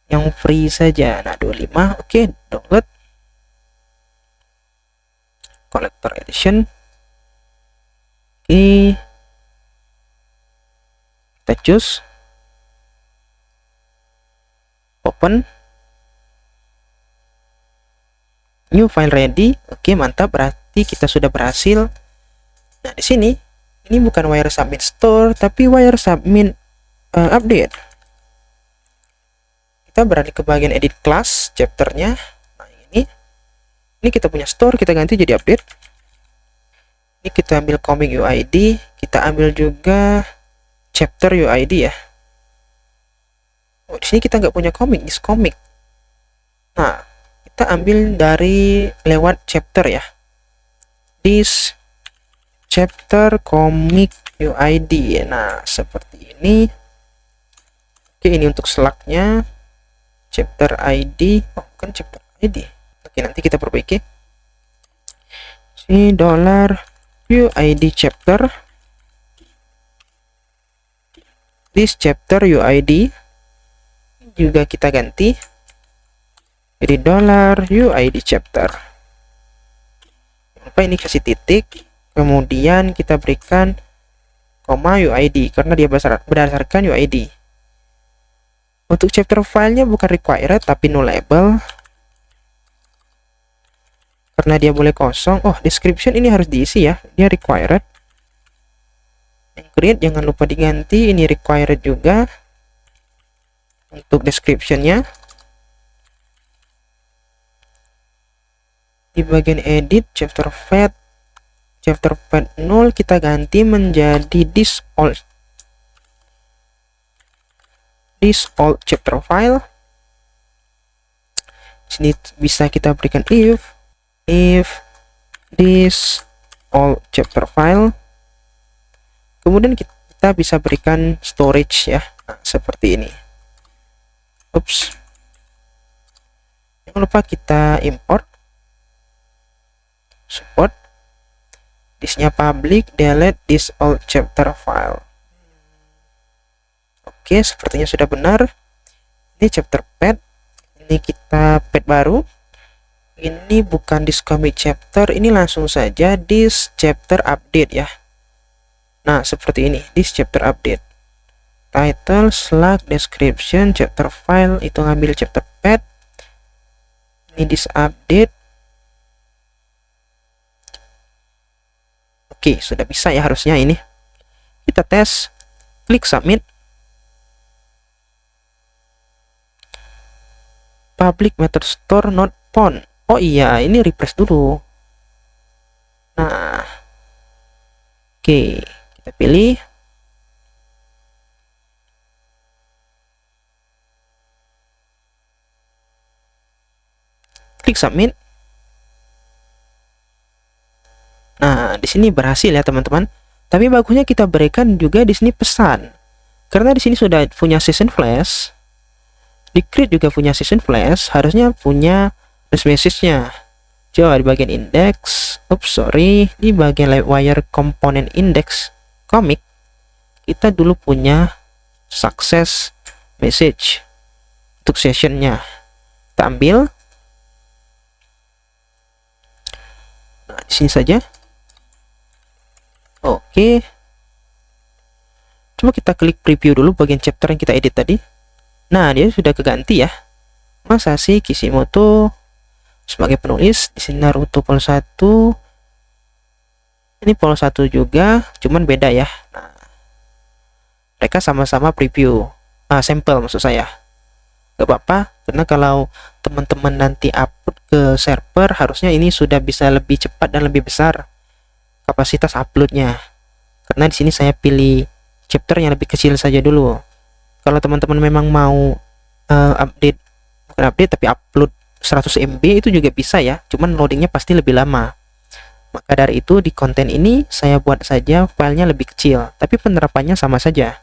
Speaker 1: Yang free saja. Nah, 25. Oke, download. Collector edition. Oke. Kita choose. Open. New file ready. Oke, mantap. Berarti kita sudah berhasil. Nah, di sini ini bukan wire submit store, tapi wire submit update. Kita beralih ke bagian edit class chapternya. Nah, ini kita punya store, kita ganti jadi update. Ini kita ambil comic UID, kita ambil juga chapter UID ya. Oh, di sini kita nggak punya comic, is comic. Nah, kita ambil dari lewat chapter ya. This chapter comic UID. Nah, seperti ini. Oke, ini untuk slugnya. Chapter ID. Oh, bukan chapter ID. Oke, nanti kita perbaiki. Si $UID chapter. This chapter UID juga kita ganti jadi $UID chapter. Apa ini kasih titik, kemudian kita berikan koma UID karena dia berdasarkan UID. Untuk chapter filenya bukan required tapi nullable karena dia boleh kosong. Oh, description ini harus diisi ya, dia required. Yang create jangan lupa diganti, ini required juga. Untuk descriptionnya di bagian edit chapter path 0 kita ganti menjadi this all chapter file. Sini bisa kita berikan if this all chapter file, kemudian kita bisa berikan storage ya. Nah, seperti ini. Oops, jangan lupa kita import support disnya public delete this all chapter file. Oke, sepertinya sudah benar. Ini chapter path, ini kita path baru. Ini bukan this comic chapter, ini langsung saja this chapter update ya. Nah, seperti ini, this chapter update. Title, slug, description, chapter file, itu ngambil chapter path. Ini this update. Oke, sudah bisa ya harusnya ini. Kita tes, klik submit. public method store not found. Oh iya, ini refresh dulu. Nah, oke, kita pilih. Klik submit. Nah, di sini berhasil ya teman-teman. Tapi bagusnya kita berikan juga di sini pesan. Karena di sini sudah punya session flash. Di create juga punya session flash, harusnya punya dash message-nya. Coba di bagian index, di bagian Livewire component index comic, kita dulu punya success message untuk sessionnya. Kita ambil. Nah, di sini saja. Oke. Coba kita klik preview dulu bagian chapter yang kita edit tadi. Nah, dia sudah keganti ya. Masashi Kishimoto sebagai penulis. Di sini Naruto Vol 1. Ini Vol 1 juga, cuman beda ya. Nah, mereka sama-sama preview. Sampel maksud saya. Gak apa-apa, karena kalau teman-teman nanti upload ke server, harusnya ini sudah bisa lebih cepat dan lebih besar kapasitas uploadnya. Karena di sini saya pilih chapter yang lebih kecil saja dulu. Kalau teman-teman memang mau bukan update tapi upload 100 MB itu juga bisa ya, cuman loadingnya pasti lebih lama. Maka dari itu di konten ini saya buat saja filenya lebih kecil, tapi penerapannya sama saja.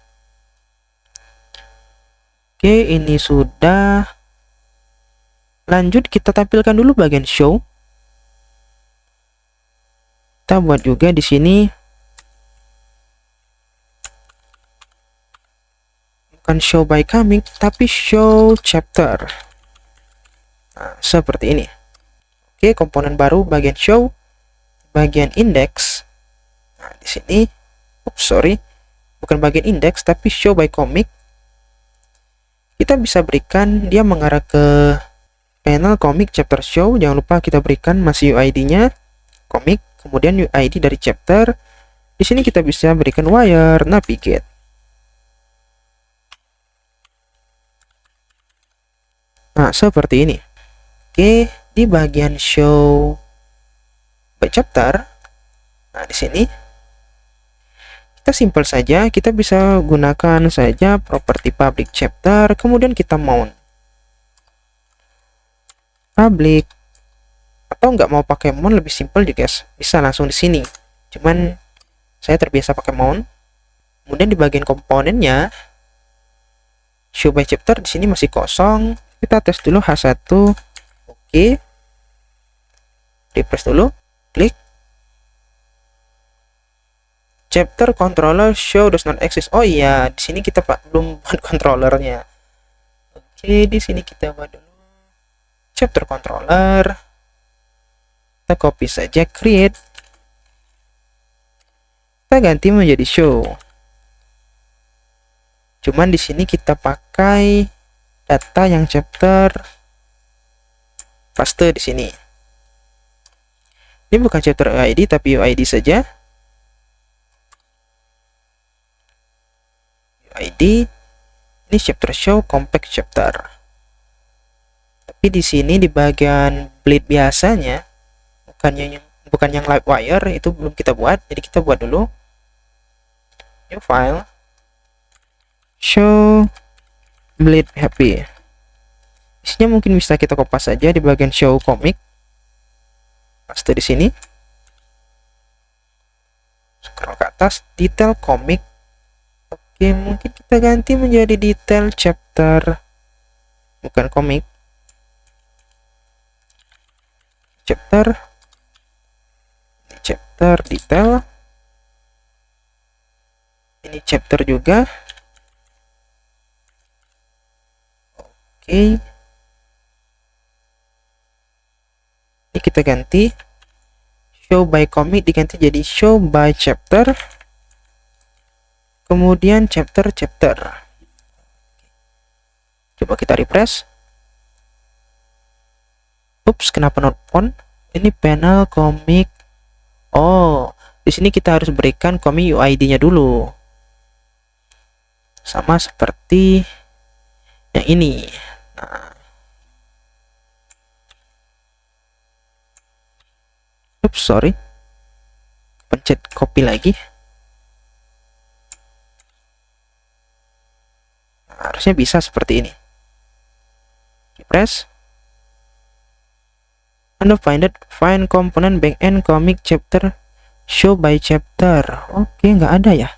Speaker 1: Oke, ini sudah. Lanjut, kita tampilkan dulu bagian show. Kita buat juga di sini bukan show by comic tapi show chapter. Nah, seperti ini. Oke, komponen baru bagian show, bagian index. Nah, di sini bukan bagian index tapi show by comic. Kita bisa berikan dia mengarah ke panel comic chapter show. Jangan lupa kita berikan masih UID-nya comic, kemudian UID dari chapter. Di sini kita bisa berikan wire navigate. Nah, seperti ini. Oke, di bagian show by chapter. Nah, di sini kita simpel saja, kita bisa gunakan saja properti public chapter, kemudian kita mount public, atau nggak mau pakai mount lebih simpel juga guys, bisa langsung di sini. Cuman saya terbiasa pakai mount. Kemudian di bagian komponennya show by chapter di sini masih kosong. Kita tes dulu H1. Oke. Refresh dulu. Klik. Chapter controller show does not exist. Oh iya, di sini kita belum buat controllernya. Oke, di sini kita buat dulu chapter controller. Kita copy saja, create. Kita ganti menjadi show. Cuman di sini kita pakai data yang chapter paste di sini. Ini bukan chapter UID tapi UID saja. UID ini chapter show compact chapter. Tapi di sini di bagian bleed biasanya bukan yang Livewire itu belum kita buat. Jadi kita buat dulu new file show bleed happy. Isinya mungkin bisa kita kopas saja di bagian show comic. Paste di sini. Scroll ke atas, detail comic. Oke, mungkin kita ganti menjadi detail chapter, bukan komik. Chapter, detail. Ini chapter juga. Oke. Ini kita ganti show by comic diganti jadi show by chapter. Kemudian chapter. Coba kita refresh. Ups, kenapa not found? Ini panel komik. Oh, di sini kita harus berikan komik UID-nya dulu. Sama seperti yang ini. Nah, Oops, sorry. Pencet copy lagi. Nah, harusnya bisa seperti ini. Press. Anda find component backend comic chapter show by chapter. Oke, nggak ada ya.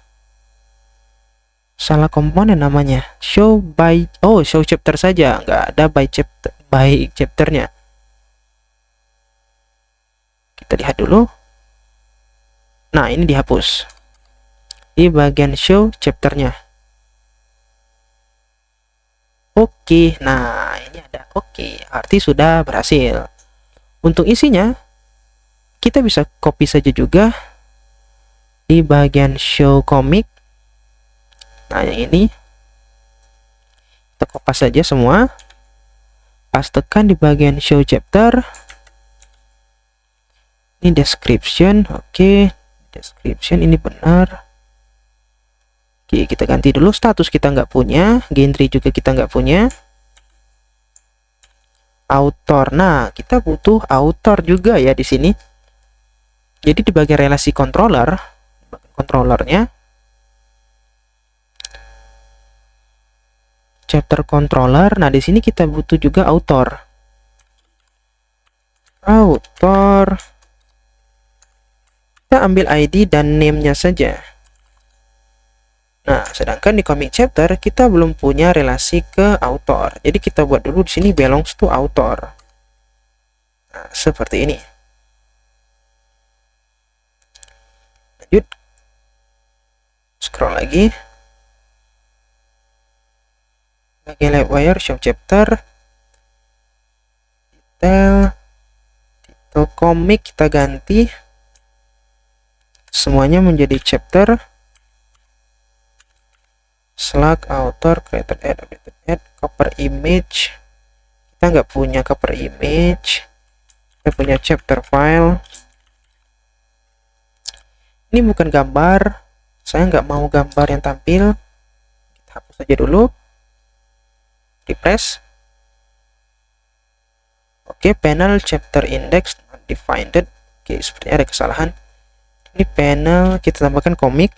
Speaker 1: Salah komponen namanya. Show by, oh, show chapter saja, nggak ada by chapternya. Kita lihat dulu. Nah, ini dihapus di bagian show chapternya. Oke, nah ini ada. Oke, arti sudah berhasil. Untuk isinya, kita bisa copy saja juga di bagian show comic. Nah, yang ini kita kopas saja semua, pastekan di bagian show chapter. Ini description. Oke, description ini benar. Oke, kita ganti dulu. Status kita nggak punya, genre juga kita nggak punya. Author, nah kita butuh author juga ya di sini. Jadi di bagian relasi controller, controllernya, chapter controller. Nah, di sini kita butuh juga author. Kita ambil ID dan name-nya saja. Nah, sedangkan di comic chapter kita belum punya relasi ke author. Jadi kita buat dulu di sini belongs to author. Nah, seperti ini. Lanjut. Scroll lagi. Bagian Livewire, show chapter, detail, title komik kita ganti semuanya menjadi chapter. Select author, created add, updated add, cover image. Kita nggak punya cover image. Kita punya chapter file. Ini bukan gambar. Saya nggak mau gambar yang tampil. Kita hapus saja dulu. Refresh. Oke, panel chapter index not defined. Oke, sepertinya ada kesalahan. Ini panel kita tambahkan komik.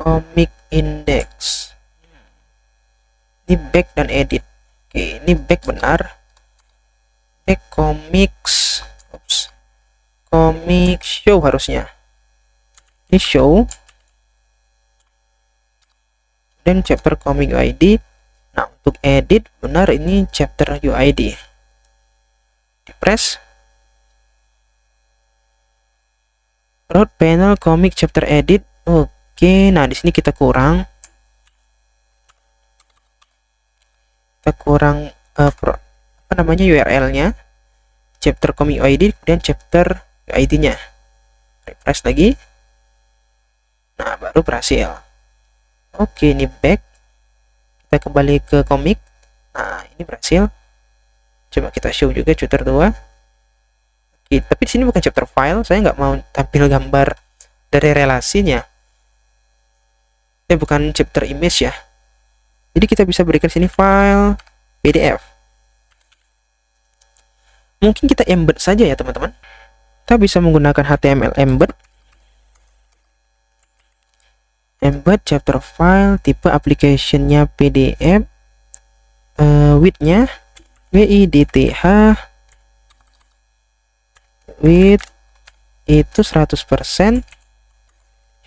Speaker 1: Comic index. Ini back dan edit. Oke, ini back benar. Back comics. Oops. Comic show harusnya. Ini show. Dan chapter comic UID. Nah, untuk edit benar ini chapter UID. Di press. Root panel comic chapter edit. Oke, nah di sini kita kurang apa namanya URL-nya, chapter comic UID dan chapter UID-nya. Refresh lagi. Nah, baru berhasil. Oke, ini back. Kita kembali ke komik. Nah, ini berhasil. Coba kita show juga chapter 2. Oke, tapi di sini bukan chapter file. Saya nggak mau tampil gambar dari relasinya. Bukan chapter image ya. Jadi kita bisa berikan sini file PDF. Mungkin kita embed saja ya teman-teman. Kita bisa menggunakan HTML embed. Embed chapter file, tipe application-nya PDF, width-nya width, width itu 100%,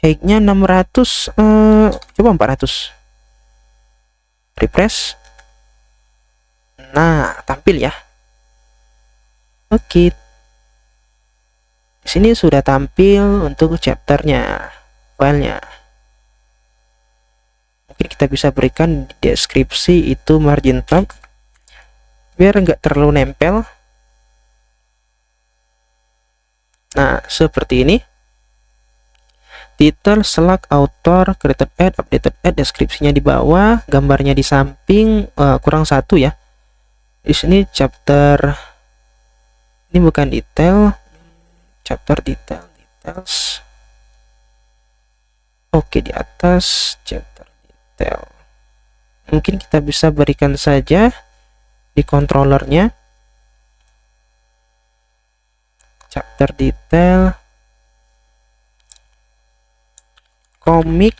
Speaker 1: height-nya 600, coba 400. Refresh. Nah, tampil ya. Oke. Di sini sudah tampil untuk chapternya, filenya. Mungkin kita bisa berikan di deskripsi itu margin top biar nggak terlalu nempel. Nah, seperti ini. Title, select author, created add, updated add, deskripsinya di bawah, gambarnya di samping, kurang satu ya. Di sini chapter, ini bukan detail, chapter details. Oke, di atas chapter detail. Mungkin kita bisa berikan saja di controllernya, chapter detail, komik,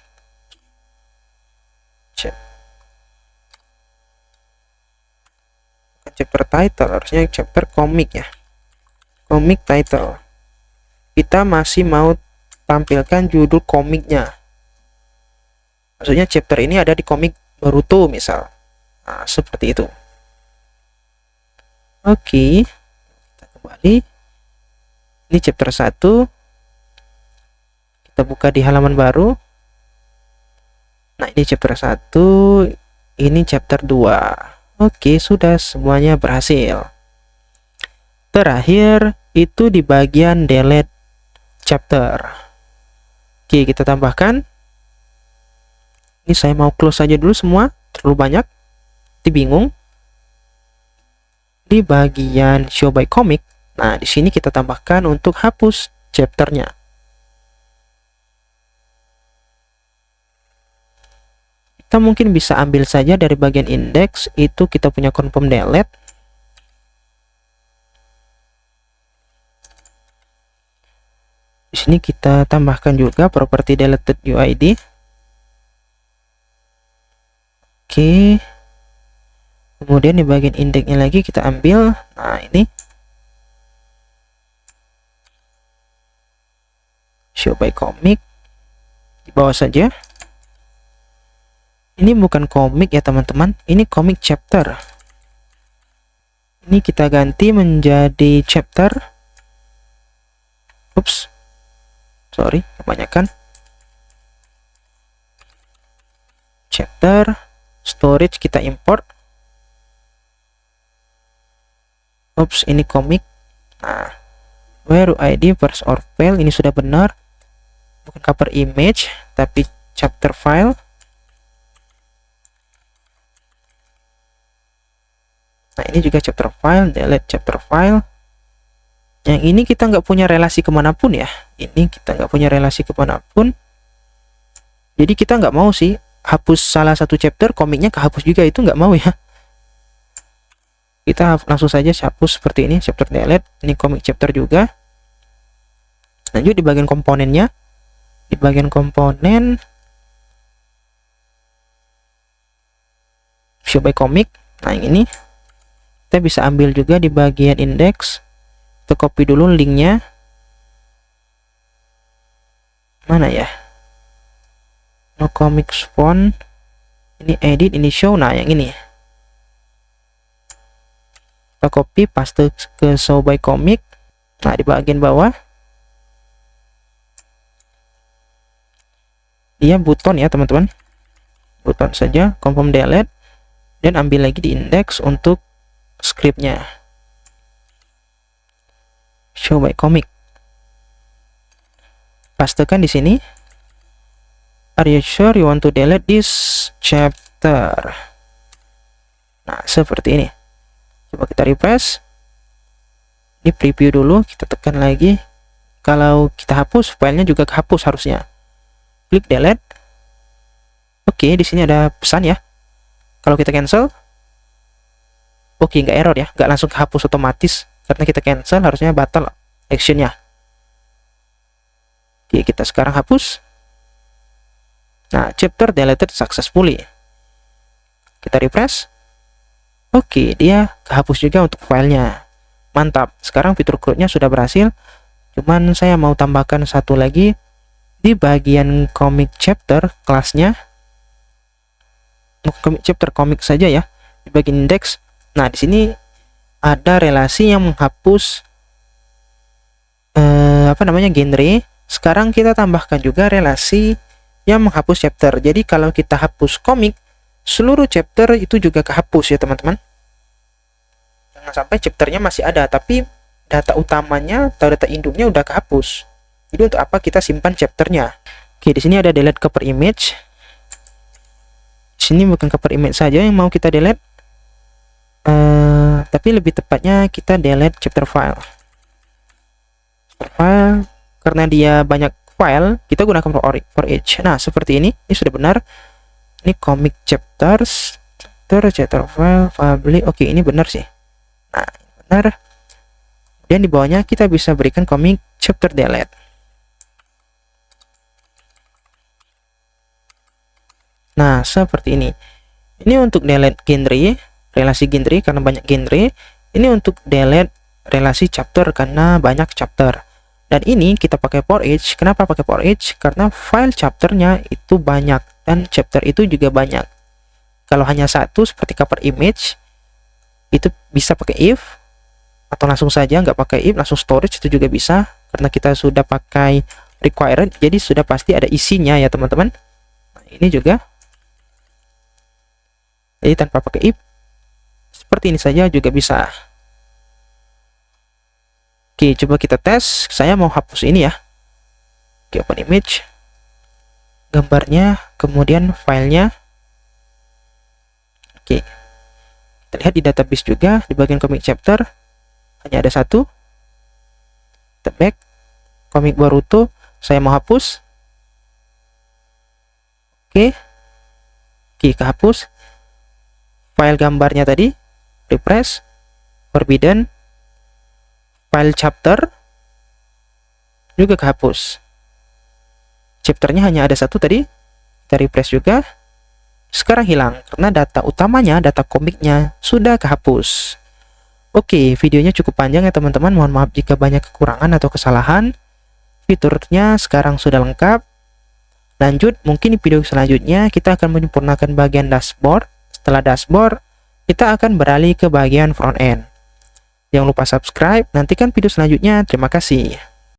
Speaker 1: chapter title, harusnya chapter komik ya, komik title. Kita masih mau tampilkan judul komiknya, maksudnya chapter ini ada di komik Boruto misal. Nah, seperti itu. Oke, kita kembali. Ini chapter 1. Kita buka di halaman baru. Nah, ini chapter 1, ini chapter 2. Oke, sudah semuanya berhasil. Terakhir itu di bagian delete chapter. Oke, kita tambahkan. Ini saya mau close saja dulu semua, terlalu banyak. Nanti bingung. Di bagian show by comic, nah di sini kita tambahkan untuk hapus chapternya. Kita mungkin bisa ambil saja dari bagian index, itu kita punya confirm delete. Di sini kita tambahkan juga property deleted UID. Oke. Kemudian di bagian indeksnya lagi kita ambil, nah ini show by comic, di bawah saja. Ini bukan komik ya teman-teman, ini komik chapter. Ini kita ganti menjadi chapter. Ups, sorry, kebanyakan. Chapter, storage kita import. Ups, ini komik. Nah, where ID first or file, ini sudah benar, bukan cover image tapi chapter file. Nah, ini juga chapter file, delete chapter file. Yang ini kita nggak punya relasi kemanapun ya, ini kita nggak punya relasi kemanapun, jadi kita nggak mau sih hapus salah satu chapter, komiknya kehapus juga, itu nggak mau ya. Kita langsung saja hapus seperti ini, chapter delete. Ini komik chapter juga. Lanjut di bagian komponennya. Di bagian komponen show by comic. Nah, yang ini kita bisa ambil juga di bagian index. Kita copy dulu linknya. Mana ya? No comics font. Ini edit, ini show. Nah, yang ini. Kita copy paste ke show by comic. Nah, di bagian bawah dia buton ya teman-teman, buton saja, confirm delete, dan ambil lagi di index untuk scriptnya show by comic, pastekan di sini. Are you sure you want to delete this chapter? Nah, seperti ini. Coba kita refresh. Ini preview dulu, kita tekan lagi. Kalau kita hapus, filenya juga kehapus harusnya. Klik delete. Oke, di sini ada pesan ya. Kalau kita cancel, oke, nggak error ya, nggak langsung kehapus otomatis karena kita cancel, harusnya batal actionnya. Oke, kita sekarang hapus. Nah, chapter deleted successfully. Kita refresh. Oke, dia kehapus juga untuk filenya. Mantap. Sekarang fitur CRUD-nya sudah berhasil. Cuman saya mau tambahkan satu lagi di bagian comic chapter kelasnya. Comic chapter komik saja ya. Di bagian index. Nah, di sini ada relasi yang menghapus genre. Sekarang kita tambahkan juga relasi yang menghapus chapter. Jadi kalau kita hapus komik, seluruh chapter itu juga kehapus ya teman-teman. Jangan sampai chapternya masih ada, tapi data utamanya atau data induknya udah kehapus. Jadi untuk apa kita simpan chapternya? Oke, di sini ada delete cover image. Di sini bukan cover image saja yang mau kita delete, tapi lebih tepatnya kita delete chapter file. Karena dia banyak file, kita gunakan for each. Nah, seperti ini sudah benar. Ini comic chapters chapter file, public. Oke, ini benar sih. Nah, benar. Dan di bawahnya kita bisa berikan comic chapter delete. Nah, seperti ini. Ini untuk delete genre, relasi genre karena banyak genre. Ini untuk delete relasi chapter karena banyak chapter. Dan ini kita pakai for each. Kenapa pakai for each? Karena file chapternya itu banyak dan chapter itu juga banyak. Kalau hanya satu seperti cover image, itu bisa pakai if, atau langsung saja nggak pakai if, langsung storage itu juga bisa, karena kita sudah pakai required, jadi sudah pasti ada isinya ya teman-teman. Nah, ini juga, jadi tanpa pakai if, seperti ini saja juga bisa. Oke, coba kita tes. Saya mau hapus ini ya. Oke, open image, gambarnya, kemudian filenya. Oke, kita lihat di database juga, di bagian comic chapter hanya ada satu. Kita back, komik Boruto saya mau hapus. Oke, kehapus. File gambarnya tadi refresh, forbidden, file chapter juga kehapus. Chapternya hanya ada satu tadi, kita refresh juga. Sekarang hilang karena data utamanya, data komiknya sudah kehapus. Oke, videonya cukup panjang ya teman-teman. Mohon maaf jika banyak kekurangan atau kesalahan. Fiturnya sekarang sudah lengkap. Lanjut, mungkin di video selanjutnya kita akan menyempurnakan bagian dashboard. Setelah dashboard, kita akan beralih ke bagian front end. Jangan lupa subscribe, nantikan video selanjutnya. Terima kasih.